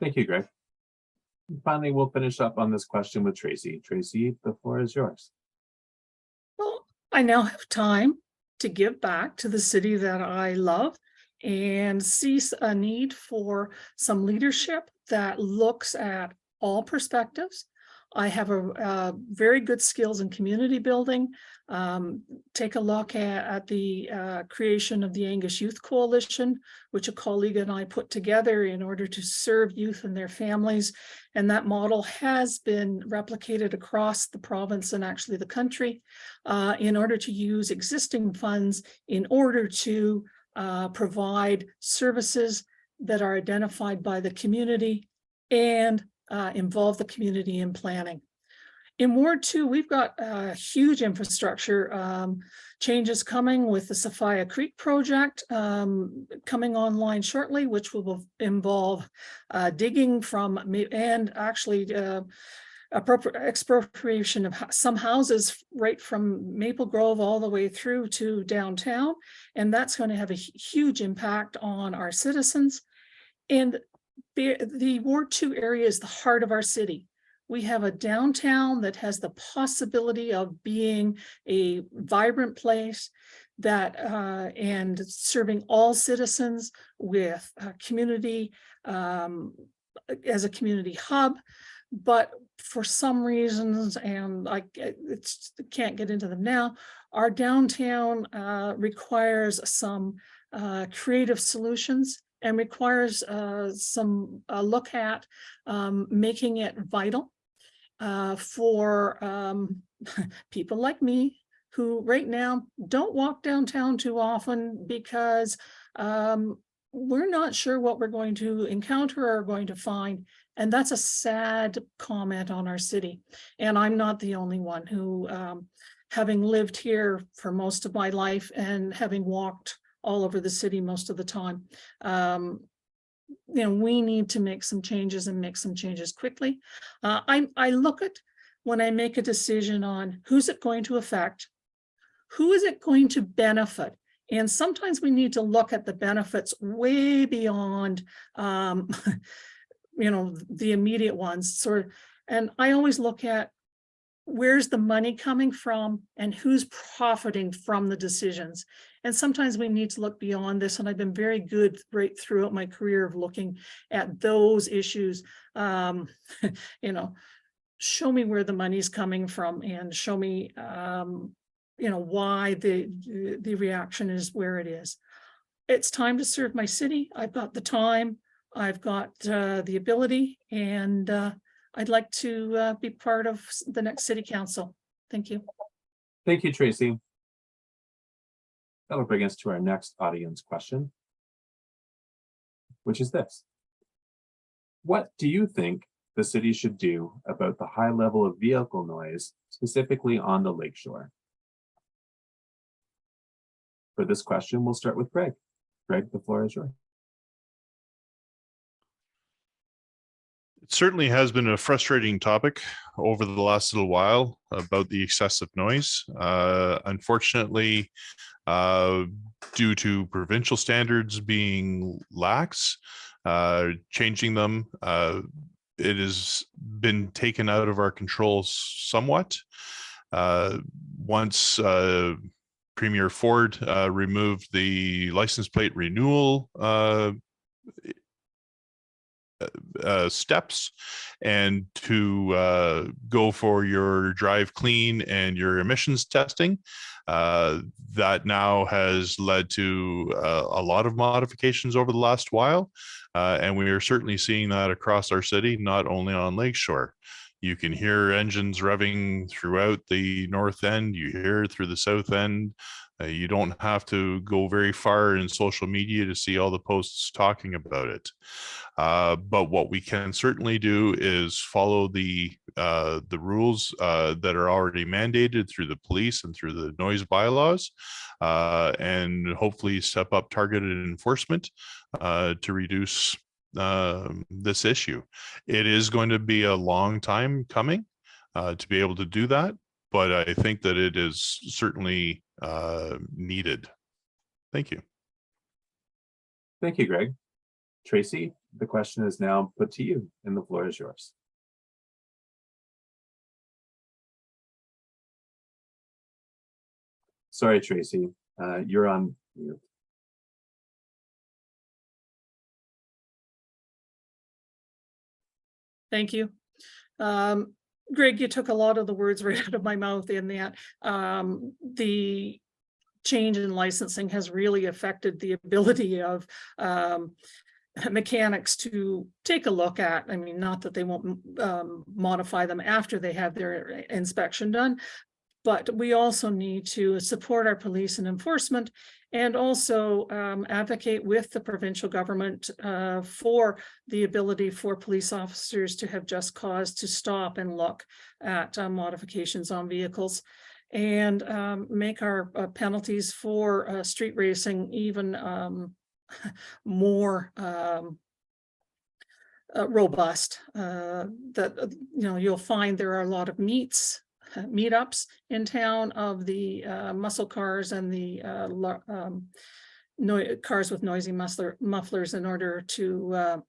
Thank you, Greg. And finally, we'll finish up on this question with Tracy. Tracy, the floor is yours. Well, I now have time to give back to the city that I love and see a need for some leadership that looks at all perspectives. I have a very good skills in community building. Take a look at the creation of the Angus Youth Coalition, which a colleague and I put together in order to serve youth and their families. And that model has been replicated across the province and actually the country in order to use existing funds in order to provide services that are identified by the community and involve the community in planning. In Ward 2, we've got huge infrastructure changes coming with the Sophia Creek project coming online shortly, which will involve digging from and actually expropriation of some houses right from Maple Grove all the way through to downtown. And that's going to have a huge impact on our citizens. And the Ward 2 area is the heart of our city. We have a downtown that has the possibility of being a vibrant place that and serving all citizens with community as a community hub. But for some reasons, and I can't get into them now, our downtown requires some creative solutions and requires some look at making it vital for people like me who right now don't walk downtown too often because we're not sure what we're going to encounter or going to find. And that's a sad comment on our city. And I'm not the only one who, having lived here for most of my life and having walked all over the city most of the time, we need to make some changes and make some changes quickly. I look at when I make a decision on who's it going to affect, who is it going to benefit, and sometimes we need to look at the benefits way beyond, the immediate ones. And I always look at where's the money coming from and who's profiting from the decisions. And sometimes we need to look beyond this. And I've been very good right throughout my career of looking at those issues. Show me where the money's coming from and show me, why the reaction is where it is. It's time to serve my city. I've got the time, I've got the ability, and I'd like to be part of the next city council. Thank you. Thank you, Tracy. That'll bring us to our next audience question, which is this. What do you think the city should do about the high level of vehicle noise, specifically on the lakeshore? For this question, we'll start with Craig. Craig, the floor is yours. It certainly has been a frustrating topic over the last little while about the excessive noise. Unfortunately, due to provincial standards being lax, changing them, it has been taken out of our control somewhat. Once Premier Ford removed the license plate renewal steps and to go for your drive clean and your emissions testing, that now has led to a lot of modifications over the last while, and we are certainly seeing that across our city, not only on Lakeshore. You can hear engines revving throughout the north end, you hear it through the south end. You don't have to go very far in social media to see all the posts talking about it. But what we can certainly do is follow the rules that are already mandated through the police and through the noise bylaws, and hopefully step up targeted enforcement to reduce this issue. It is going to be a long time coming to be able to do that, but I think that it is certainly needed. Thank you. Thank you, Greg. Tracy, the question is now put to you, and the floor is yours. Sorry, Tracy, you're on mute. Thank you. Greg, you took a lot of the words right out of my mouth in that the change in licensing has really affected the ability of mechanics to take a look at. I mean, not that they won't modify them after they have their inspection done, But we also need to support our police and enforcement, and also advocate with the provincial government for the ability for police officers to have just cause to stop and look at modifications on vehicles, and make our penalties for street racing even more robust. That you'll find there are a lot of meetups in town of the muscle cars and the cars with noisy mufflers in order to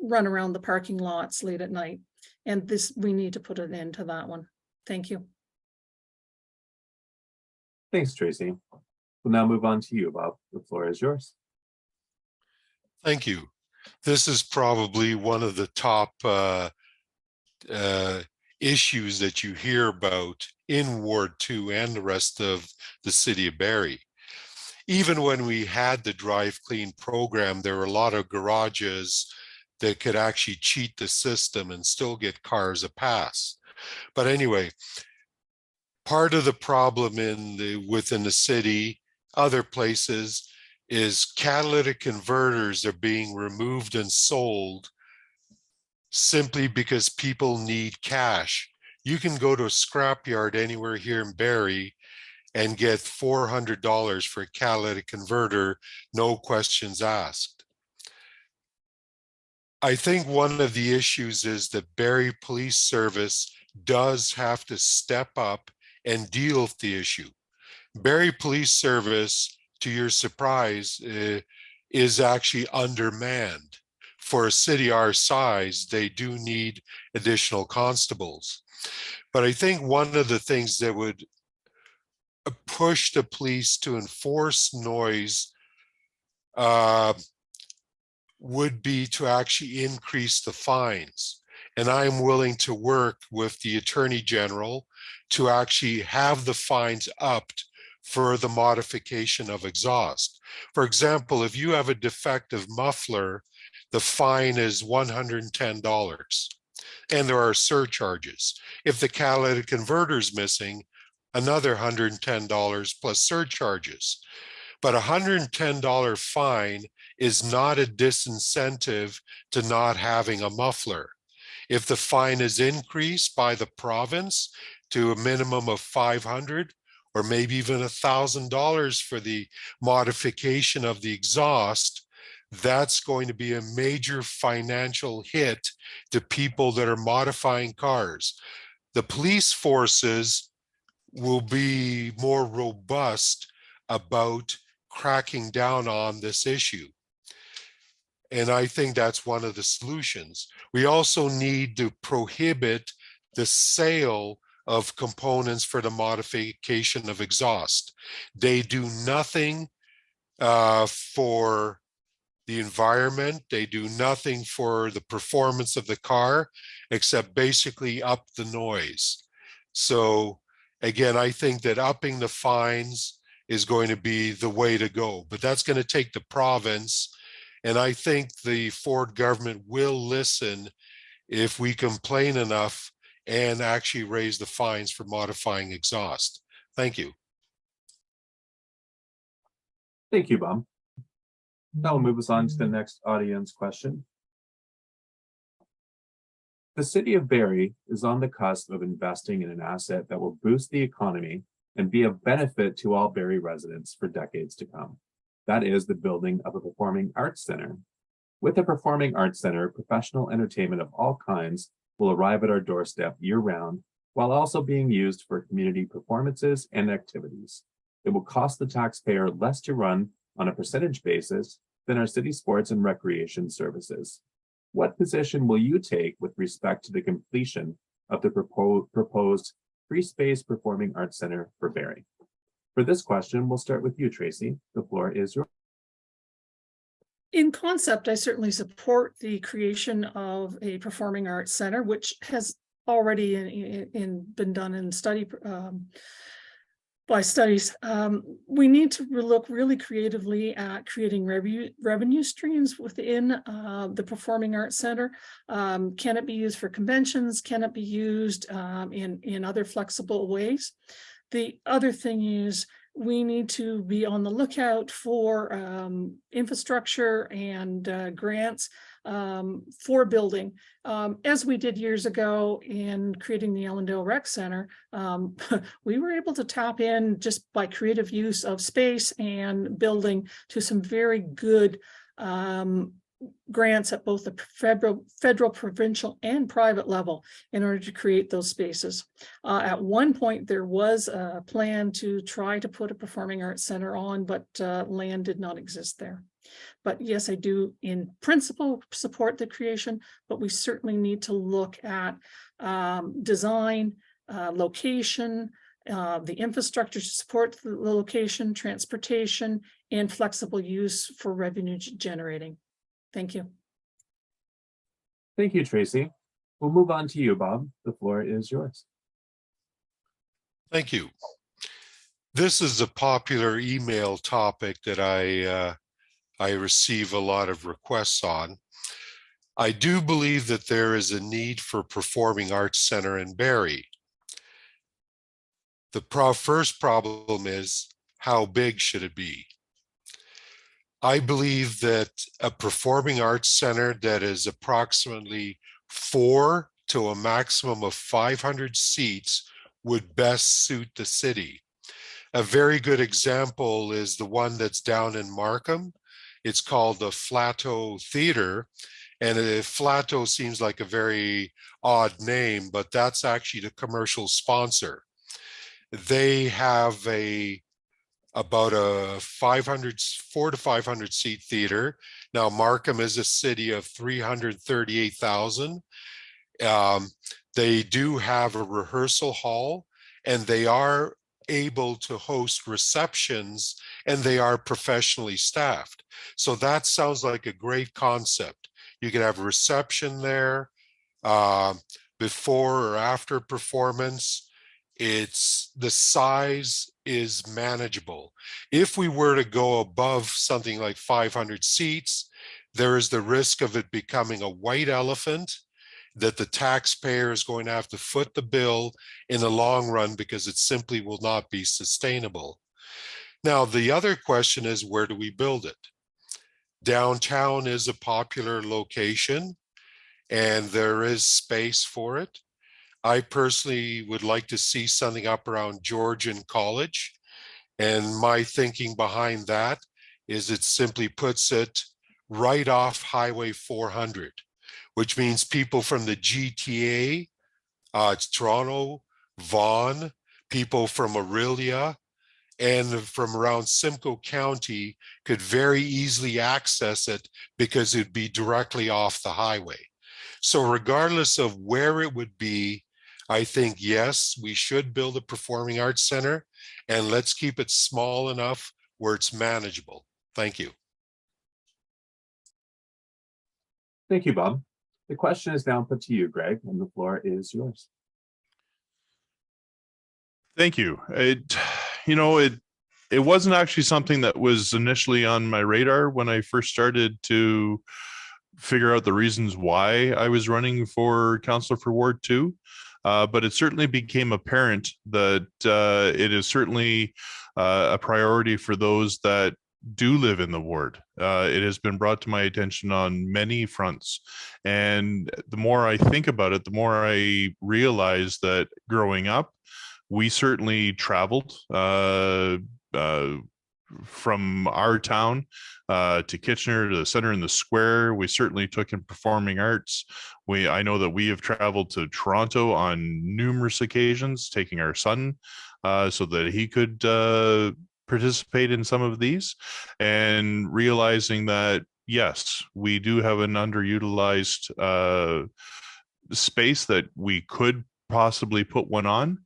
run around the parking lots late at night. And we need to put an end to that one. Thank you. Thanks, Tracy. We'll now move on to you, Bob. The floor is yours. Thank you. This is probably one of the top issues that you hear about in Ward 2 and the rest of the city of Barrie. Even when we had the Drive Clean program, there were a lot of garages that could actually cheat the system and still get cars a pass. But anyway, part of the problem within the city, other places, is catalytic converters are being removed and sold simply because people need cash. You can go to a scrapyard anywhere here in Barrie and get $400 for a catalytic converter, no questions asked. I think one of the issues is that Barrie Police Service does have to step up and deal with the issue. Barrie Police Service, to your surprise, is actually undermanned. For a city our size, they do need additional constables. But I think one of the things that would push the police to enforce noise would be to actually increase the fines. And I'm willing to work with the Attorney General to actually have the fines upped for the modification of exhaust. For example, if you have a defective muffler, the fine is $110, and there are surcharges. If the catalytic converter is missing, another $110 plus surcharges. But a $110 fine is not a disincentive to not having a muffler. If the fine is increased by the province to a minimum of $500 or maybe even $1,000 for the modification of the exhaust, that's going to be a major financial hit to people that are modifying cars. The police forces will be more robust about cracking down on this issue. And I think that's one of the solutions. We also need to prohibit the sale of components for the modification of exhaust. They do nothing for the environment. They do nothing for the performance of the car, except basically up the noise. So again, I think that upping the fines is going to be the way to go, but that's going to take the province. And I think the Ford government will listen if we complain enough and actually raise the fines for modifying exhaust. Thank you. Thank you, Bob. That will move us on to the next audience question. The city of Barrie is on the cusp of investing in an asset that will boost the economy and be of benefit to all Barrie residents for decades to come. That is the building of a performing arts center. With a performing arts center, professional entertainment of all kinds will arrive at our doorstep year-round, while also being used for community performances and activities. It will cost the taxpayer less to run on a percentage basis than our city sports and recreation services. What position will you take with respect to the completion of the proposed free space performing arts center for Barrie? For this question, we'll start with you, Tracy. The floor is yours. In concept, I certainly support the creation of a performing arts center, which has already been done in by studies. We need to look really creatively at creating revenue streams within the Performing Arts Center. Can it be used for conventions? Can it be used in other flexible ways? The other thing is we need to be on the lookout for infrastructure and grants for building. As we did years ago in creating the Ellendale Rec Center, we were able to tap in just by creative use of space and building to some very good grants at both the federal, provincial, and private level in order to create those spaces. At one point, there was a plan to try to put a performing arts center on, but land did not exist there. But yes, I do in principle support the creation, but we certainly need to look at design, location, the infrastructure to support the location, transportation, and flexible use for revenue generating. Thank you. Thank you, Tracy. We'll move on to you, Bob. The floor is yours. Thank you. This is a popular email topic that I receive a lot of requests on. I do believe that there is a need for performing arts center in Barrie. The first problem is, how big should it be? I believe that a performing arts center that is approximately 4 to a maximum of 500 seats would best suit the city. A very good example is the one that's down in Markham. It's called the Flato Theater, and Flato seems like a very odd name, but that's actually the commercial sponsor. They have about a 4 to 500 seat theater. Now, Markham is a city of 338,000. They do have a rehearsal hall, and they are able to host receptions, and they are professionally staffed. So that sounds like a great concept. You could have a reception there before or after performance. The size is manageable. If we were to go above something like 500 seats, there is the risk of it becoming a white elephant that the taxpayer is going to have to foot the bill in the long run because it simply will not be sustainable. Now, the other question is, where do we build it? Downtown is a popular location, and there is space for it. I personally would like to see something up around Georgian College. And my thinking behind that is it simply puts it right off Highway 400, which means people from the GTA, Toronto, Vaughan, people from Aurelia, and from around Simcoe County could very easily access it because it'd be directly off the highway. So regardless of where it would be, I think, yes, we should build a performing arts center, and let's keep it small enough where it's manageable. Thank you. Thank you, Bob. The question is now put to you, Greg, and the floor is yours. Thank you. It wasn't actually something that was initially on my radar when I first started to figure out the reasons why I was running for councillor for Ward 2. But it certainly became apparent that it is certainly a priority for those that do live in the ward. It has been brought to my attention on many fronts. And the more I think about it, the more I realize that growing up, we certainly traveled from our town to Kitchener, to the center and the square. We certainly took in performing arts. I know that we have traveled to Toronto on numerous occasions, taking our son so that he could participate in some of these, and realizing that, yes, we do have an underutilized space that we could possibly put one on.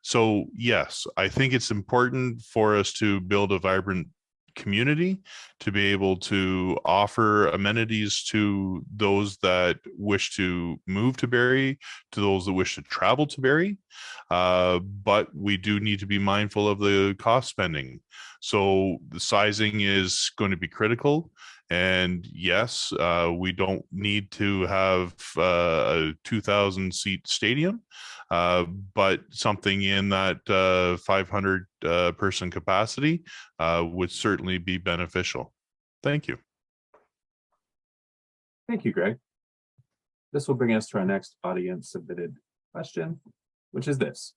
So yes, I think it's important for us to build a vibrant community, to be able to offer amenities to those that wish to move to Barrie, to those that wish to travel to Barrie. But we do need to be mindful of the cost spending. So the sizing is going to be critical. And yes, we don't need to have a 2,000 seat stadium, but something in that 500 person capacity would certainly be beneficial. Thank you. Thank you, Greg. This will bring us to our next audience submitted question, which is this.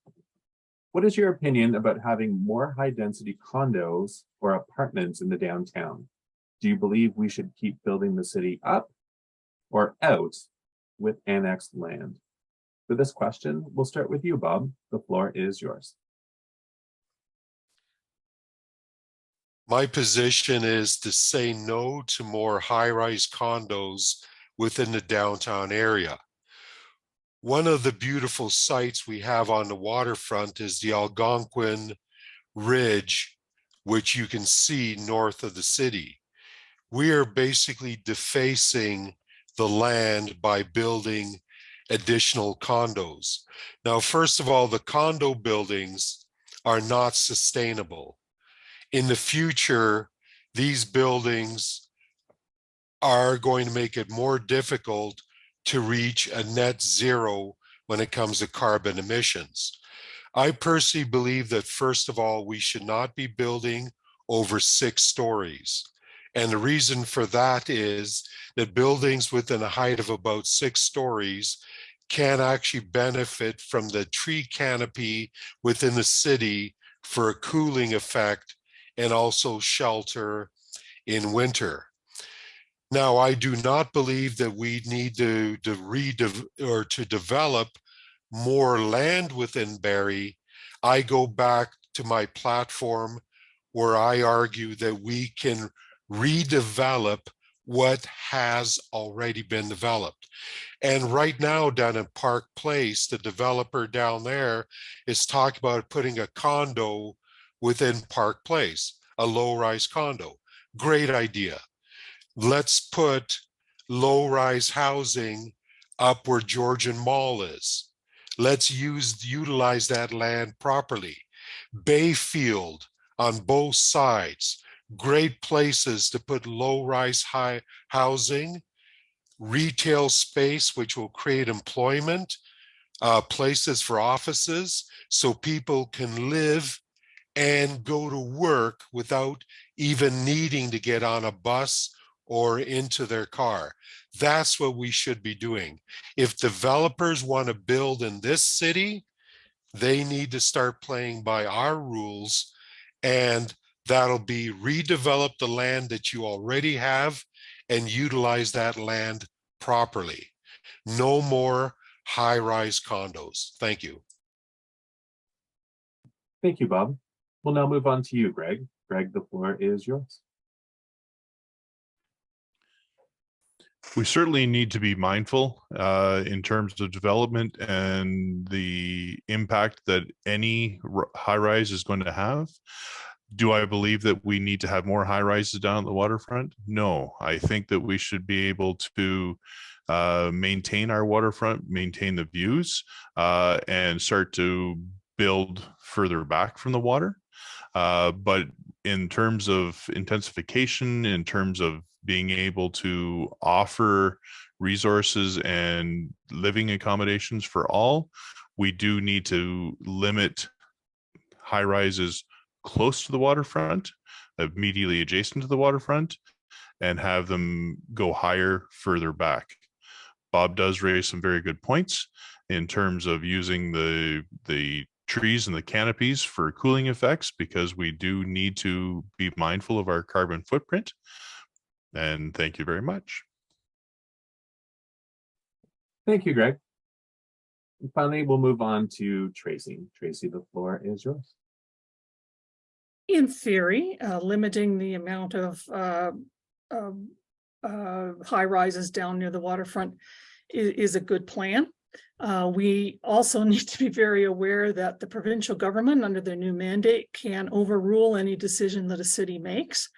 What is your opinion about having more high density condos or apartments in the downtown? Do you believe we should keep building the city up or out with annexed land? For this question, we'll start with you, Bob. The floor is yours. My position is to say no to more high-rise condos within the downtown area. One of the beautiful sites we have on the waterfront is the Algonquin Ridge, which you can see north of the city. We are basically defacing the land by building additional condos. Now, first of all, the condo buildings are not sustainable. In the future, these buildings are going to make it more difficult to reach a net zero when it comes to carbon emissions. I personally believe that, first of all, we should not be building over 6 stories. And the reason for that is that buildings within a height of about 6 stories can actually benefit from the tree canopy within the city for a cooling effect and also shelter in winter. Now, I do not believe that we need to develop more land within Barrie. I go back to my platform where I argue that we can redevelop what has already been developed. And right now down in Park Place, the developer down there is talking about putting a condo within Park Place, a low-rise condo. Great idea. Let's put low-rise housing up where Georgian Mall is. Let's utilize that land properly. Bayfield on both sides, great places to put low-rise high housing, retail space, which will create employment, places for offices, so people can live and go to work without even needing to get on a bus or into their car. That's what we should be doing. If developers want to build in this city, they need to start playing by our rules, and that'll be redevelop the land that you already have and utilize that land properly. No more high-rise condos. Thank you. Thank you, Bob. We'll now move on to you, Greg. Greg, the floor is yours. We certainly need to be mindful in terms of development and the impact that any high rise is going to have. Do I believe that we need to have more high rises down at the waterfront? No, I think that we should be able to maintain our waterfront, maintain the views, and start to build further back from the water. But in terms of intensification, in terms of being able to offer resources and living accommodations for all, we do need to limit high rises close to the waterfront, immediately adjacent to the waterfront, and have them go higher further back. Bob does raise some very good points in terms of using the trees and the canopies for cooling effects, because we do need to be mindful of our carbon footprint. And thank you very much. Thank you, Greg. And finally, we'll move on to Tracy. Tracy, the floor is yours. In theory, limiting the amount of high rises down near the waterfront is a good plan. We also need to be very aware that the provincial government, under their new mandate, can overrule any decision that a city makes.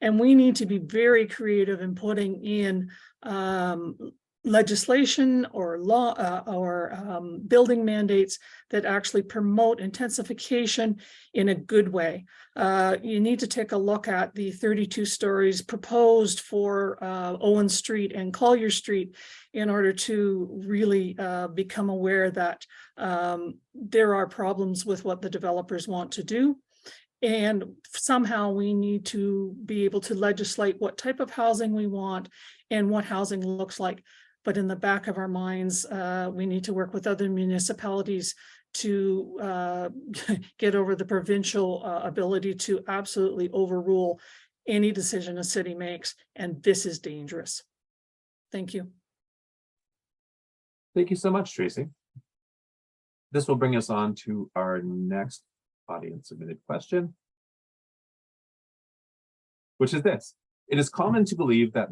And we need to be very creative in putting in legislation or law or building mandates that actually promote intensification in a good way. You need to take a look at the 32 stories proposed for Owen Street and Collier Street in order to really become aware that there are problems with what the developers want to do. And somehow we need to be able to legislate what type of housing we want and what housing looks like. But in the back of our minds, we need to work with other municipalities to get over the provincial ability to absolutely overrule any decision a city makes. And this is dangerous. Thank you. Thank you so much, Tracy. This will bring us on to our next audience submitted question, which is this. It is common to believe that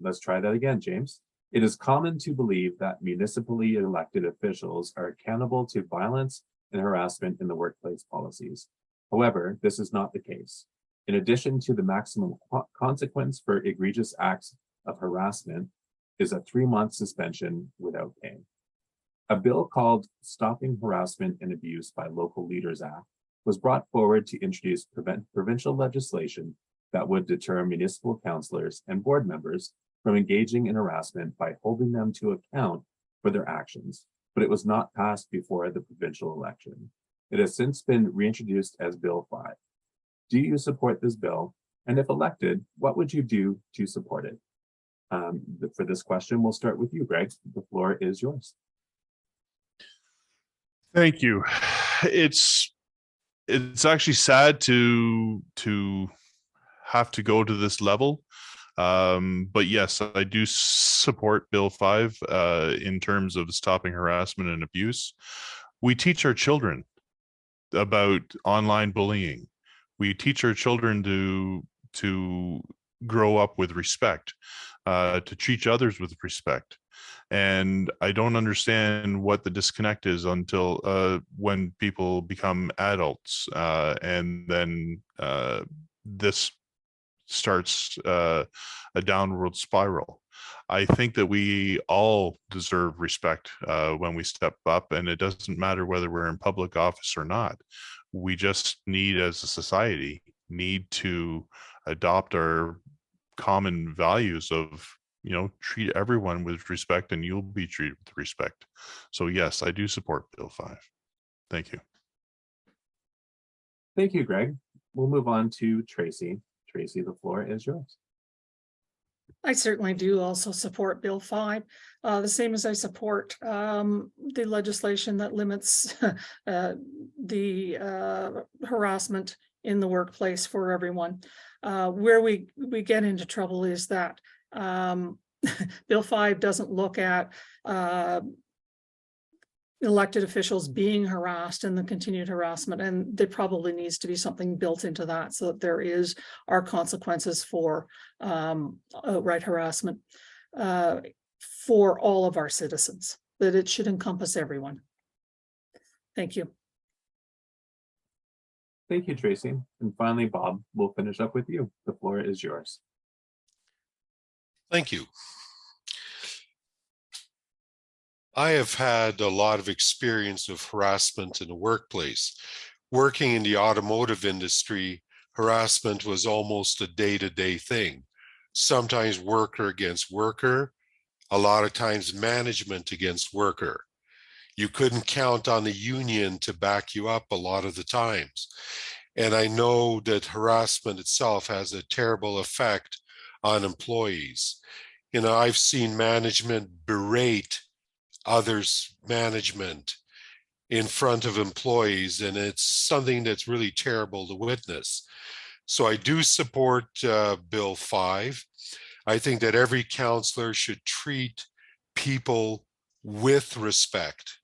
let's try that again, James. It is common to believe that municipally elected officials are accountable to violence and harassment in the workplace policies. However, this is not the case. In addition to the maximum consequence for egregious acts of harassment is a 3-month suspension without pay. A bill called Stopping Harassment and Abuse by Local Leaders Act was brought forward to introduce provincial legislation that would deter municipal councillors and board members from engaging in harassment by holding them to account for their actions, but it was not passed before the provincial election. It has since been reintroduced as Bill 5. Do you support this bill? And if elected, what would you do to support it? For this question, we'll start with you, Greg. The floor is yours. Thank you. It's actually sad to have to go to this level. But yes, I do support Bill 5 in terms of stopping harassment and abuse. We teach our children about online bullying. We teach our children to grow up with respect, to treat others with respect. And I don't understand what the disconnect is until when people become adults, and then this starts a downward spiral. I think that we all deserve respect when we step up, and it doesn't matter whether we're in public office or not. We just need, as a society, need to adopt our common values of, treat everyone with respect and you'll be treated with respect. So yes, I do support Bill 5. Thank you. Thank you, Greg. We'll move on to Tracy. Tracy, the floor is yours. I certainly do also support Bill 5, the same as I support the legislation that limits the harassment in the workplace for everyone. Where we get into trouble is that Bill 5 doesn't look at elected officials being harassed and the continued harassment, and there probably needs to be something built into that so that are consequences for outright harassment for all of our citizens, that it should encompass everyone. Thank you. Thank you, Tracy. And finally, Bob, we'll finish up with you. The floor is yours. Thank you. I have had a lot of experience of harassment in the workplace. Working in the automotive industry, harassment was almost a day-to-day thing. Sometimes worker against worker, a lot of times management against worker. You couldn't count on the union to back you up a lot of the times. And I know that harassment itself has a terrible effect on employees. I've seen management berate others' management in front of employees, and it's something that's really terrible to witness. So I do support Bill 5. I think that every councillor should treat people with respect.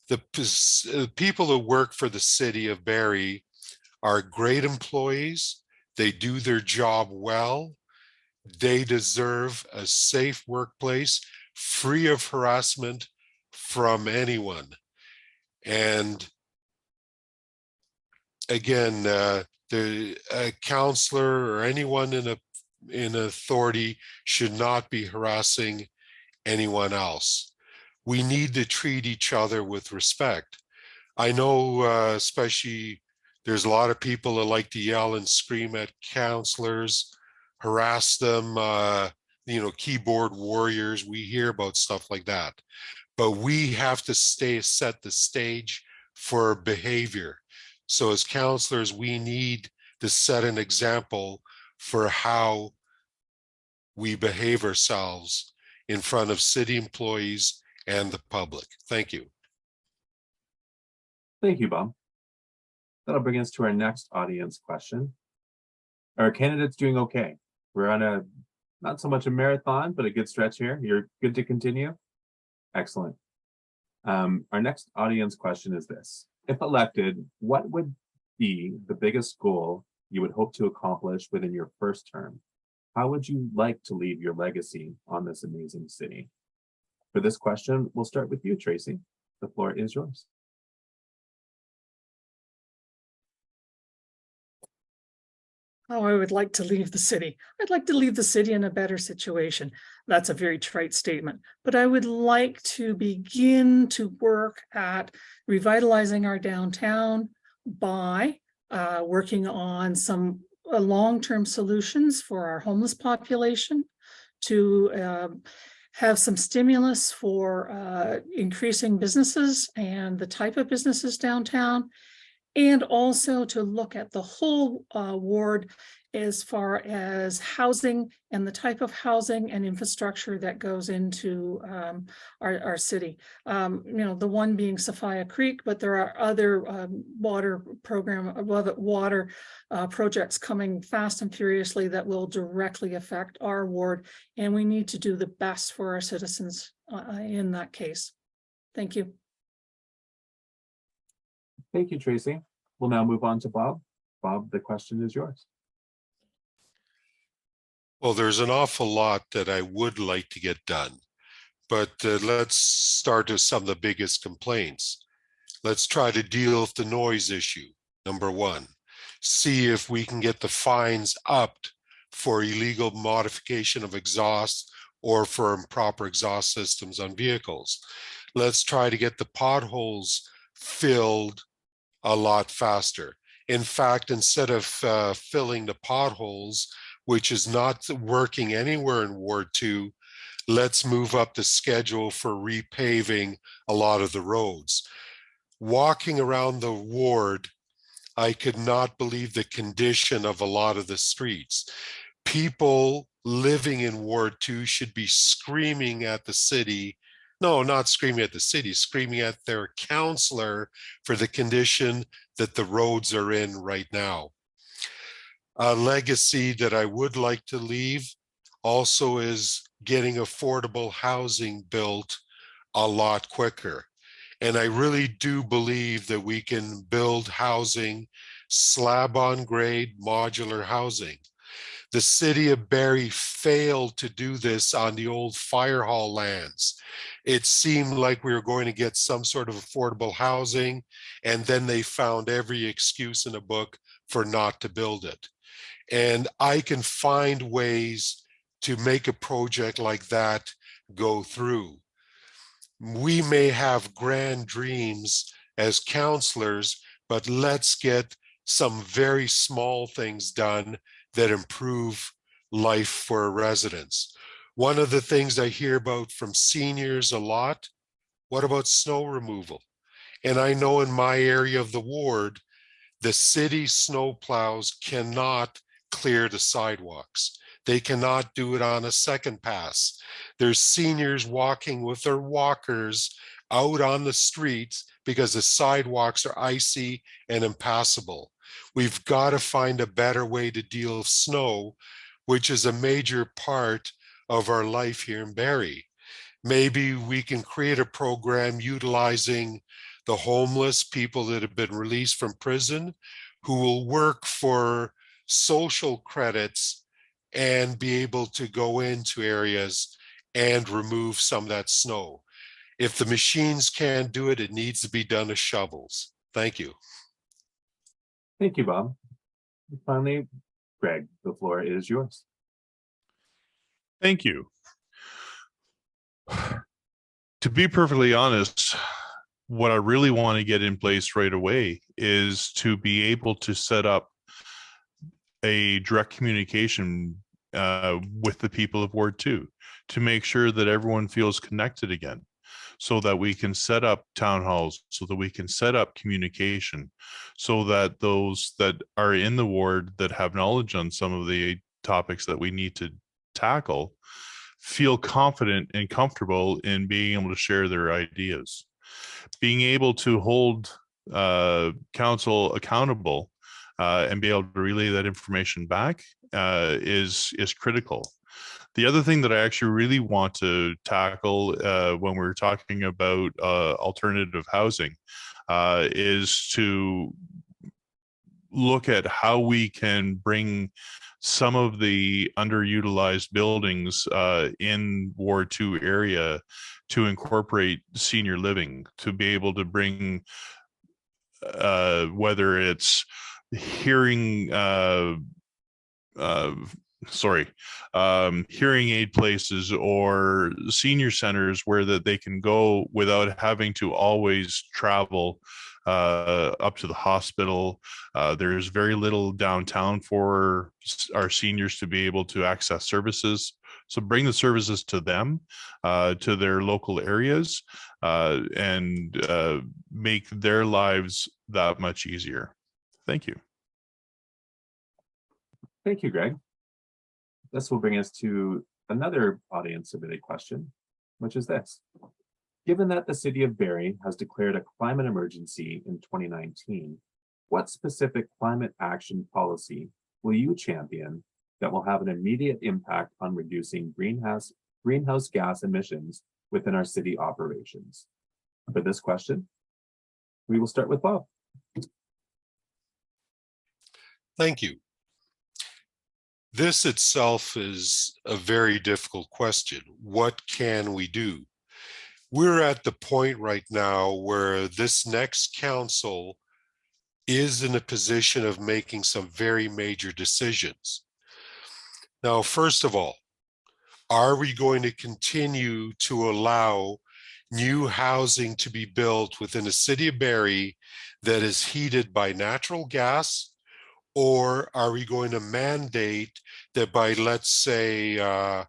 The people who work for the city of Barrie are great employees. They do their job well. They deserve a safe workplace, free of harassment from anyone. And again, the councillor or anyone in a in authority should not be harassing anyone else. We need to treat each other with respect. I know, especially, there's a lot of people that like to yell and scream at councillors, harass them, keyboard warriors. We hear about stuff like that. But we have to set the stage for behavior. So as councillors, we need to set an example for how we behave ourselves in front of city employees and the public. Thank you. Thank you, Bob. That'll bring us to our next audience question. Are candidates doing okay? We're on a, not so much a marathon, but a good stretch here. You're good to continue? Excellent. Our next audience question is this. If elected, what would be the biggest goal you would hope to accomplish within your first term? How would you like to leave your legacy on this amazing city? For this question, we'll start with you, Tracy. The floor is yours. Oh, I would like to leave the city. I'd like to leave the city in a better situation. That's a very trite statement, but I would like to begin to work at revitalizing our downtown by working on some long-term solutions for our homeless population, to have some stimulus for increasing businesses and the type of businesses downtown, and also to look at the whole ward as far as housing and the type of housing and infrastructure that goes into our city. The one being Sophia Creek, but there are other water projects coming fast and furiously that will directly affect our ward, and we need to do the best for our citizens in that case. Thank you. Thank you, Tracy. We'll now move on to Bob. Bob, the question is yours. Well, there's an awful lot that I would like to get done, but let's start with some of the biggest complaints. Let's try to deal with the noise issue, number one. See if we can get the fines upped for illegal modification of exhaust or for improper exhaust systems on vehicles. Let's try to get the potholes filled a lot faster. In fact, instead of filling the potholes, which is not working anywhere in Ward 2, let's move up the schedule for repaving a lot of the roads. Walking around the ward, I could not believe the condition of a lot of the streets. People living in Ward 2 should be screaming at the city. No, not screaming at the city, screaming at their councillor for the condition that the roads are in right now. A legacy that I would like to leave also is getting affordable housing built a lot quicker. And I really do believe that we can build housing, slab on grade, modular housing. The city of Barrie failed to do this on the old fire hall lands. It seemed like we were going to get some sort of affordable housing, and then they found every excuse in the book for not to build it. And I can find ways to make a project like that go through. We may have grand dreams as councillors, but let's get some very small things done that improve life for residents. One of the things I hear about from seniors a lot, what about snow removal? And I know in my area of the ward, the city snow plows cannot clear the sidewalks. They cannot do it on a second pass. There's seniors walking with their walkers out on the streets because the sidewalks are icy and impassable. We've got to find a better way to deal with snow, which is a major part of our life here in Barrie. Maybe we can create a program utilizing the homeless, people that have been released from prison, who will work for social credits and be able to go into areas and remove some of that snow. If the machines can't do it, it needs to be done with shovels. Thank you. Thank you, Bob. And finally, Craig, the floor is yours. Thank you. To be perfectly honest, what I really want to get in place right away is to be able to set up a direct communication with the people of Ward 2 to make sure that everyone feels connected again, so that we can set up town halls, so that we can set up communication, so that those that are in the ward that have knowledge on some of the topics that we need to tackle feel confident and comfortable in being able to share their ideas. Being able to hold council accountable and be able to relay that information back is critical. The other thing that I actually really want to tackle when we're talking about alternative housing is to look at how we can bring some of the underutilized buildings in Ward 2 area to incorporate senior living, to be able to bring whether it's hearing hearing aid places or senior centers where that they can go without having to always travel up to the hospital. There's very little downtown for our seniors to be able to access services. So bring the services to them, to their local areas, and make their lives that much easier. Thank you. Thank you, Greg. This will bring us to another audience submitted question, which is this. Given that the city of Barrie has declared a climate emergency in 2019, what specific climate action policy will you champion that will have an immediate impact on reducing greenhouse gas emissions within our city operations? For this question, we will start with Bob. Thank you. This itself is a very difficult question. What can we do? We're at the point right now where this next council is in a position of making some very major decisions. Now, first of all, are we going to continue to allow new housing to be built within the city of Barrie that is heated by natural gas? Or are we going to mandate that by, let's say, or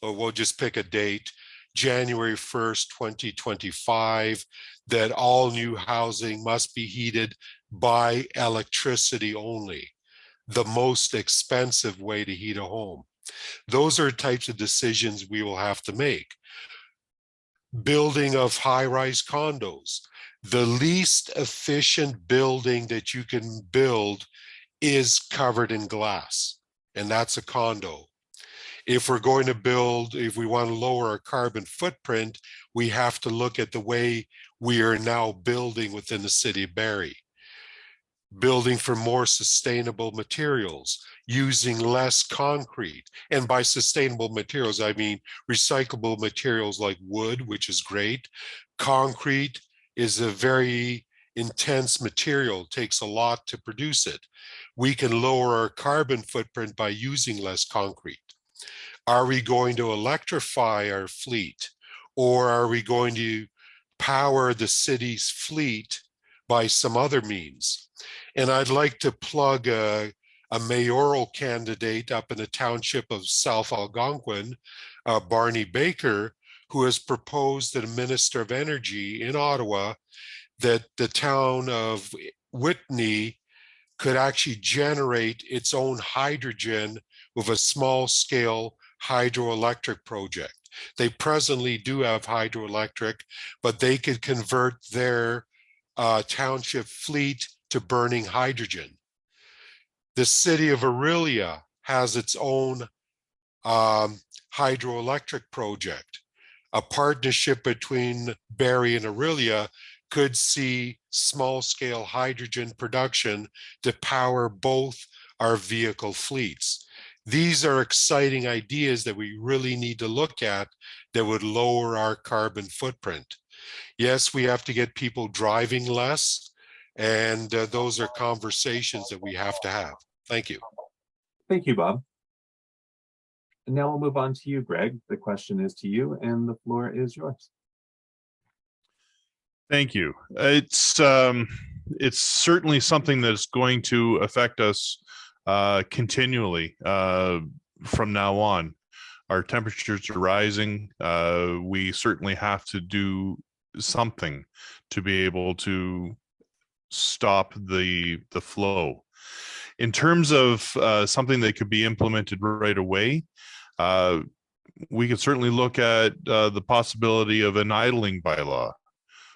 we'll just pick a date, January 1st, 2025, that all new housing must be heated by electricity only, the most expensive way to heat a home? Those are types of decisions we will have to make. Building of high-rise condos. The least efficient building that you can build is covered in glass, and that's a condo. If we're going to build, if we want to lower our carbon footprint, we have to look at the way we are now building within the city of Barrie. Building for more sustainable materials, using less concrete. And by sustainable materials, I mean recyclable materials like wood, which is great. Concrete is a very intense material, takes a lot to produce it. We can lower our carbon footprint by using less concrete. Are we going to electrify our fleet, or are we going to power the city's fleet by some other means? And I'd like to plug a mayoral candidate up in the township of South Algonquin, Barney Baker, who has proposed to the Minister of Energy in Ottawa that the town of Whitney could actually generate its own hydrogen with a small scale hydroelectric project. They presently do have hydroelectric, but they could convert their township fleet to burning hydrogen. The city of Orillia has its own hydroelectric project. A partnership between Barrie and Orillia could see small-scale hydrogen production to power both our vehicle fleets. These are exciting ideas that we really need to look at that would lower our carbon footprint. Yes, we have to get people driving less, and those are conversations that we have to have. Thank you. Thank you, Bob. And now we'll move on to you, Greg. The question is to you and the floor is yours. Thank you. It's certainly something that's going to affect us continually from now on. Our temperatures are rising. We certainly have to do something to be able to stop the flow. In terms of something that could be implemented right away, we could certainly look at the possibility of an idling bylaw,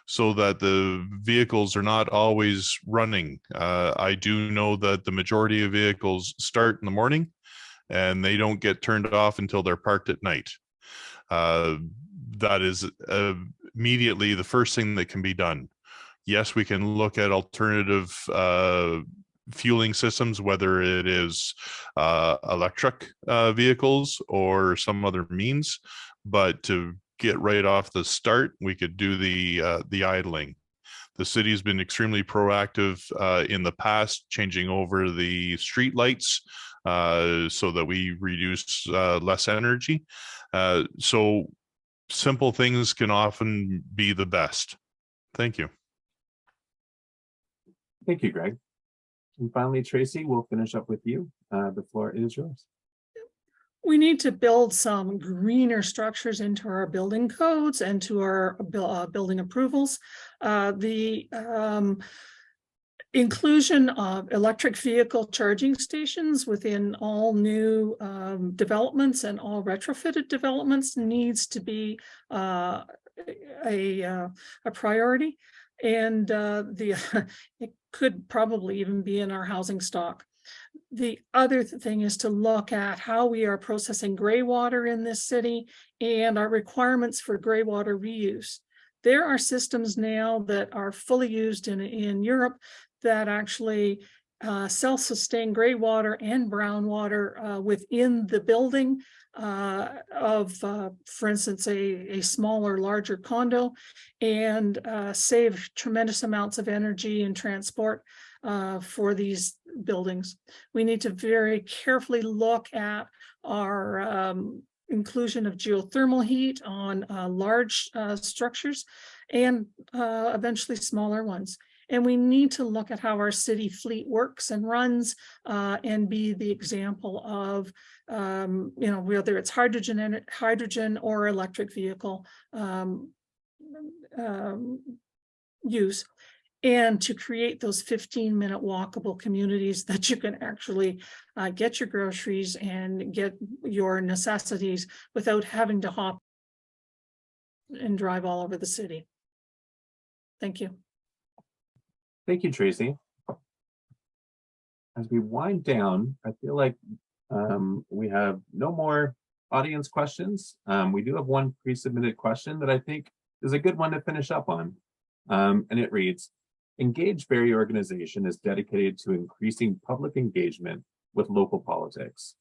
so that the vehicles are not always running. I do know that the majority of vehicles start in the morning and they don't get turned off until they're parked at night. That is immediately the first thing that can be done. Yes, we can look at alternative fueling systems, whether it is electric vehicles or some other means, but to get right off the start, we could do the idling. The city has been extremely proactive in the past, changing over the street lights so that we reduce less energy. So simple things can often be the best. Thank you. Thank you, Greg. And finally, Tracy, we'll finish up with you. The floor is yours. We need to build some greener structures into our building codes and to our building approvals. The inclusion of electric vehicle charging stations within all new developments and all retrofitted developments needs to be a priority, and it could probably even be in our housing stock. The other thing is to look at how we are processing gray water in this city and our requirements for gray water reuse. There are systems now that are fully used in Europe that actually self-sustain gray water and brown water within the building of, for instance, a smaller, larger condo, and save tremendous amounts of energy and transport for these buildings. We need to very carefully look at our inclusion of geothermal heat on large structures and eventually smaller ones. And we need to look at how our city fleet works and runs and be the example of, whether it's hydrogen or electric vehicle use. And to create those 15-minute walkable communities that you can actually get your groceries and get your necessities without having to hop and drive all over the city. Thank you. Thank you, Tracy. As we wind down, I feel like we have no more audience questions. We do have one pre-submitted question that I think is a good one to finish up on. And it reads, Engage Barrie organization is dedicated to increasing public engagement with local politics.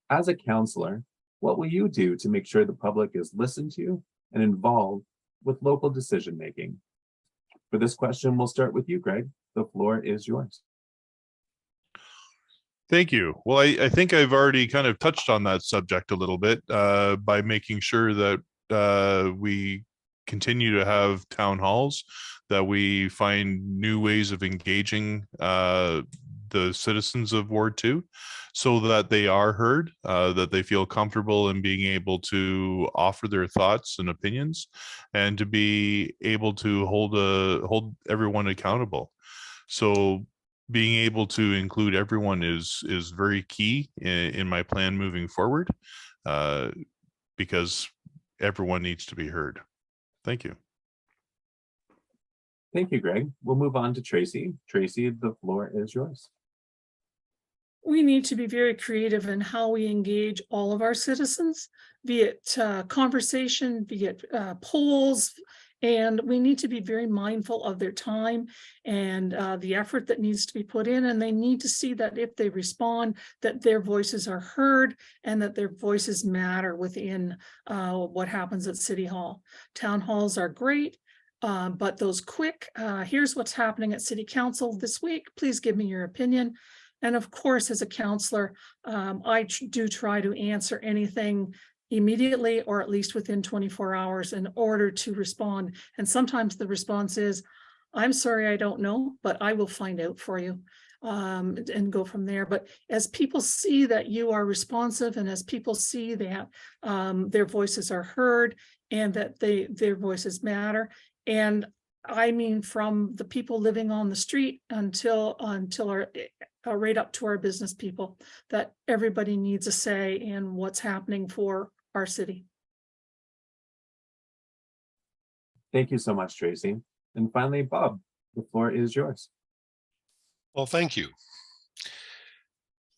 As a councillor, what will you do to make sure the public is listened to and involved with local decision making? For this question, we'll start with you, Greg. The floor is yours. Thank you. Well, I think I've already kind of touched on that subject a little bit by making sure that we continue to have town halls, that we find new ways of engaging the citizens of Ward 2 so that they are heard, that they feel comfortable in being able to offer their thoughts and opinions, and to be able to hold everyone accountable. So being able to include everyone is very key in my plan moving forward, because everyone needs to be heard. Thank you. Thank you, Greg. We'll move on to Tracy. Tracy, the floor is yours. We need to be very creative in how we engage all of our citizens, be it conversation, be it polls, and we need to be very mindful of their time and the effort that needs to be put in. And they need to see that if they respond, that their voices are heard and that their voices matter within what happens at City Hall. Town halls are great. But those quick, here's what's happening at City Council this week. Please give me your opinion. And of course, as a counselor, I do try to answer anything immediately or at least within 24 hours in order to respond. And sometimes the response is, I'm sorry, I don't know, but I will find out for you, and go from there. But as people see that you are responsive, and as people see that their voices are heard and that their voices matter, and I mean, from the people living on the street until our right up to our business people, that everybody needs a say in what's happening for our city. Thank you so much, Tracy. And finally, Bob, the floor is yours. Well, thank you.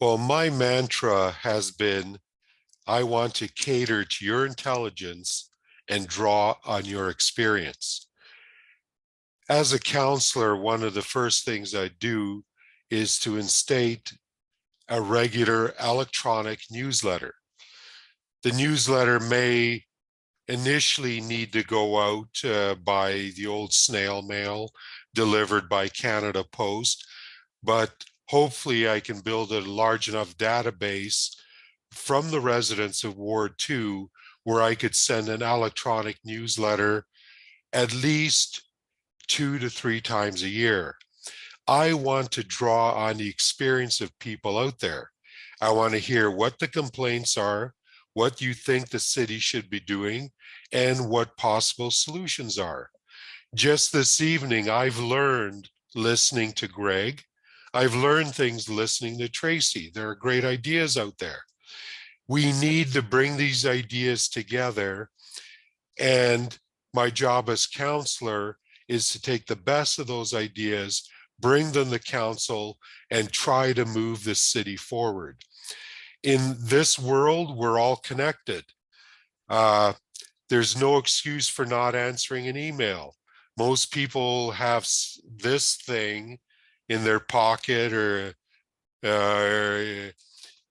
Well, my mantra has been, I want to cater to your intelligence and draw on your experience. As a counselor, one of the first things I do is to instate a regular electronic newsletter. The newsletter may initially need to go out by the old snail mail delivered by Canada Post, but hopefully I can build a large enough database from the residents of Ward 2 where I could send an electronic newsletter at least 2 to 3 times a year. I want to draw on the experience of people out there. I want to hear what the complaints are, what you think the city should be doing, and what possible solutions are. Just this evening, I've learned listening to Greg. I've learned things listening to Tracy. There are great ideas out there. We need to bring these ideas together. And my job as counselor is to take the best of those ideas, bring them to council, and try to move the city forward. In this world, we're all connected. There's no excuse for not answering an email. Most people have this thing in their pocket or,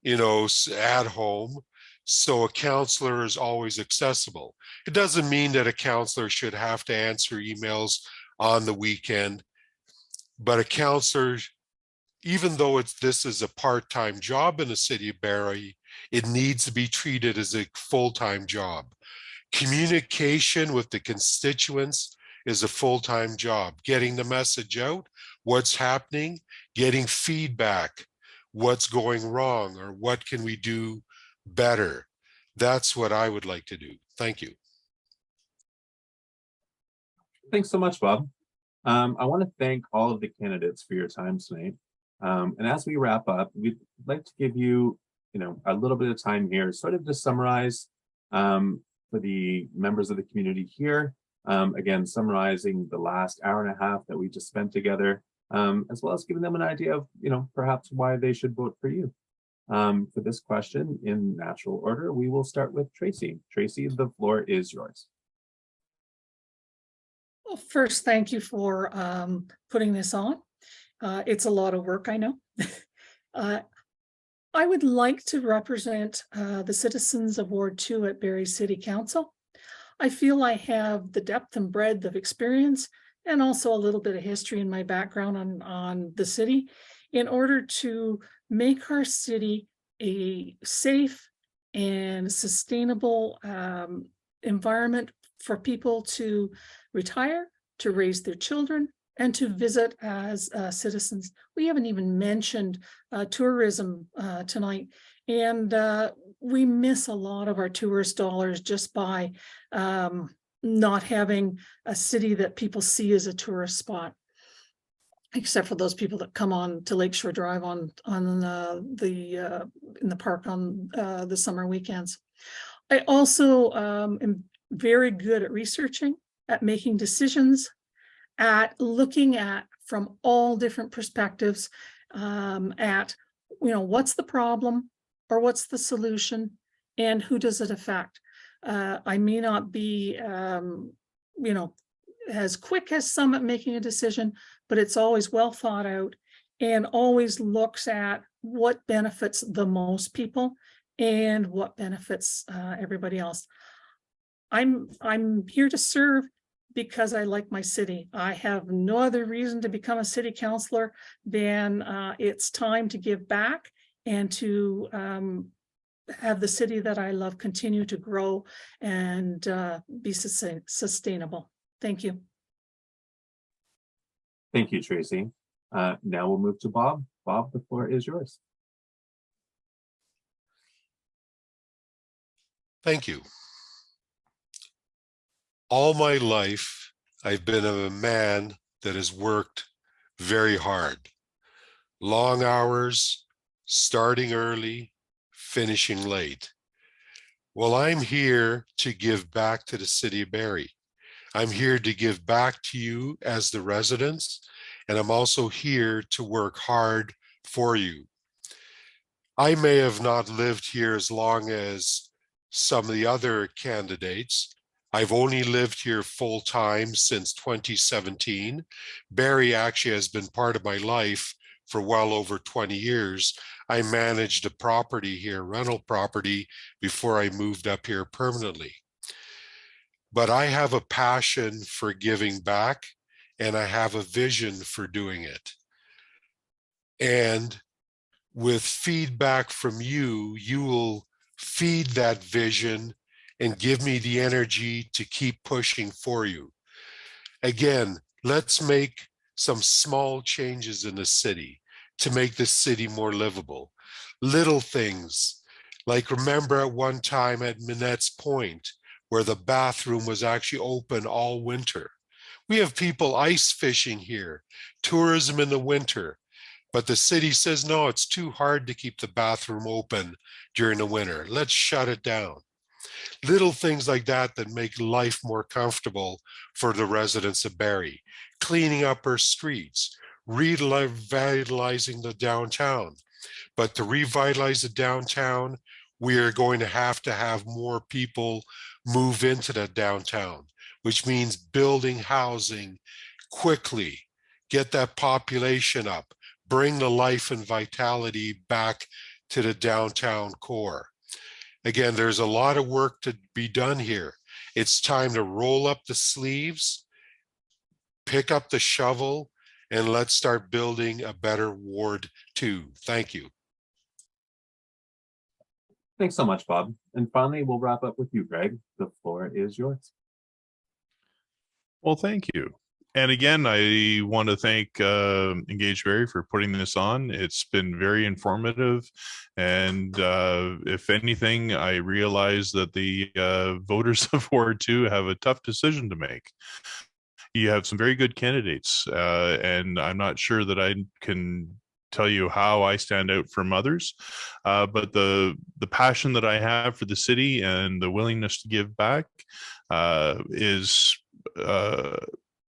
you know, at home. So a counselor is always accessible. It doesn't mean that a counselor should have to answer emails on the weekend, but a counselor, even though this is a part-time job in the city of Barrie, it needs to be treated as a full-time job. Communication with the constituents is a full-time job. Getting the message out, what's happening, getting feedback, what's going wrong, or what can we do better. That's what I would like to do. Thank you. Thanks so much, Bob. I want to thank all of the candidates for your time tonight. And as we wrap up, we'd like to give you, a little bit of time here, sort of to summarize for the members of the community here. Again, summarizing the last hour and a half that we just spent together, as well as giving them an idea of, perhaps why they should vote for you. For this question, in natural order, we will start with Tracy. Tracy, the floor is yours. Well, first, thank you for putting this on. It's a lot of work, I know. I would like to represent the citizens of Ward 2 at Barrie City Council. I feel I have the depth and breadth of experience and also a little bit of history in my background on the city in order to make our city a safe and sustainable environment for people to retire, to raise their children, and to visit as citizens. We haven't even mentioned tourism tonight, and we miss a lot of our tourist dollars just by not having a city that people see as a tourist spot, except for those people that come on to Lakeshore Drive in the park on the summer weekends. I also am very good at researching, at making decisions, at looking at from all different perspectives, at what's the problem or what's the solution and who does it affect. I may not be as quick as some at making a decision, but it's always well thought out and always looks at what benefits the most people and what benefits everybody else. I'm here to serve, because I like my city. I have no other reason to become a city councillor than it's time to give back and to have the city that I love continue to grow and be sustainable. Thank you. Thank you, Tracy. Now we'll move to Bob. Bob, the floor is yours. Thank you. All my life, I've been a man that has worked very hard. Long hours, starting early, finishing late. Well, I'm here to give back to the city of Barrie. I'm here to give back to you as the residents, and I'm also here to work hard for you. I may have not lived here as long as some of the other candidates. I've only lived here full time since 2017. Barrie actually has been part of my life for well over 20 years. I managed a property here, rental property, before I moved up here permanently. But I have a passion for giving back, and I have a vision for doing it. And with feedback from you, you will feed that vision and give me the energy to keep pushing for you. Again, let's make some small changes in the city to make the city more livable. Little things, like remember at one time at Minette's Point, where the bathroom was actually open all winter. We have people ice fishing here, tourism in the winter. But the city says, no, it's too hard to keep the bathroom open during the winter. Let's shut it down. Little things like that that make life more comfortable for the residents of Barrie. Cleaning up our streets, revitalizing the downtown. But to revitalize the downtown, we are going to have more people move into the downtown, which means building housing quickly, get that population up, bring the life and vitality back to the downtown core. Again, there's a lot of work to be done here. It's time to roll up the sleeves, pick up the shovel, and let's start building a better Ward 2. Thank you. Thanks so much, Bob. And finally, we'll wrap up with you, Greg. The floor is yours. Well, thank you. And again, I want to thank Engage Barrie for putting this on. It's been very informative. And if anything, I realize that the voters of Ward 2 have a tough decision to make. You have some very good candidates, and I'm not sure that I can tell you how I stand out from others, but the passion that I have for the city and the willingness to give back is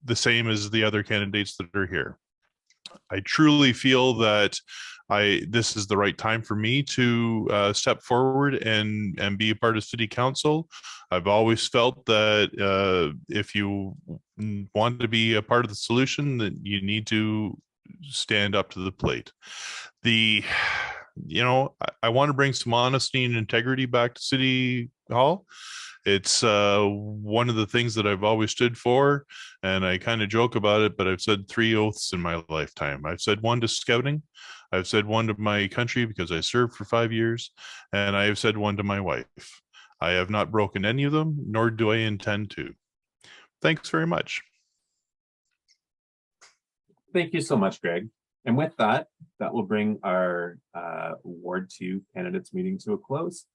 the same as the other candidates that are here. I truly feel that this is the right time for me to step forward and be a part of city council. I've always felt that if you want to be a part of the solution, that you need to stand up to the plate. I want to bring some honesty and integrity back to City Hall. It's one of the things that I've always stood for, and I kind of joke about it, but I've said 3 oaths in my lifetime. I've said one to scouting, I've said one to my country because I served for 5 years, and I have said one to my wife. I have not broken any of them, nor do I intend to. Thanks very much. Thank you so much, Greg. And with that, that will bring our Ward 2 candidates meeting to a close.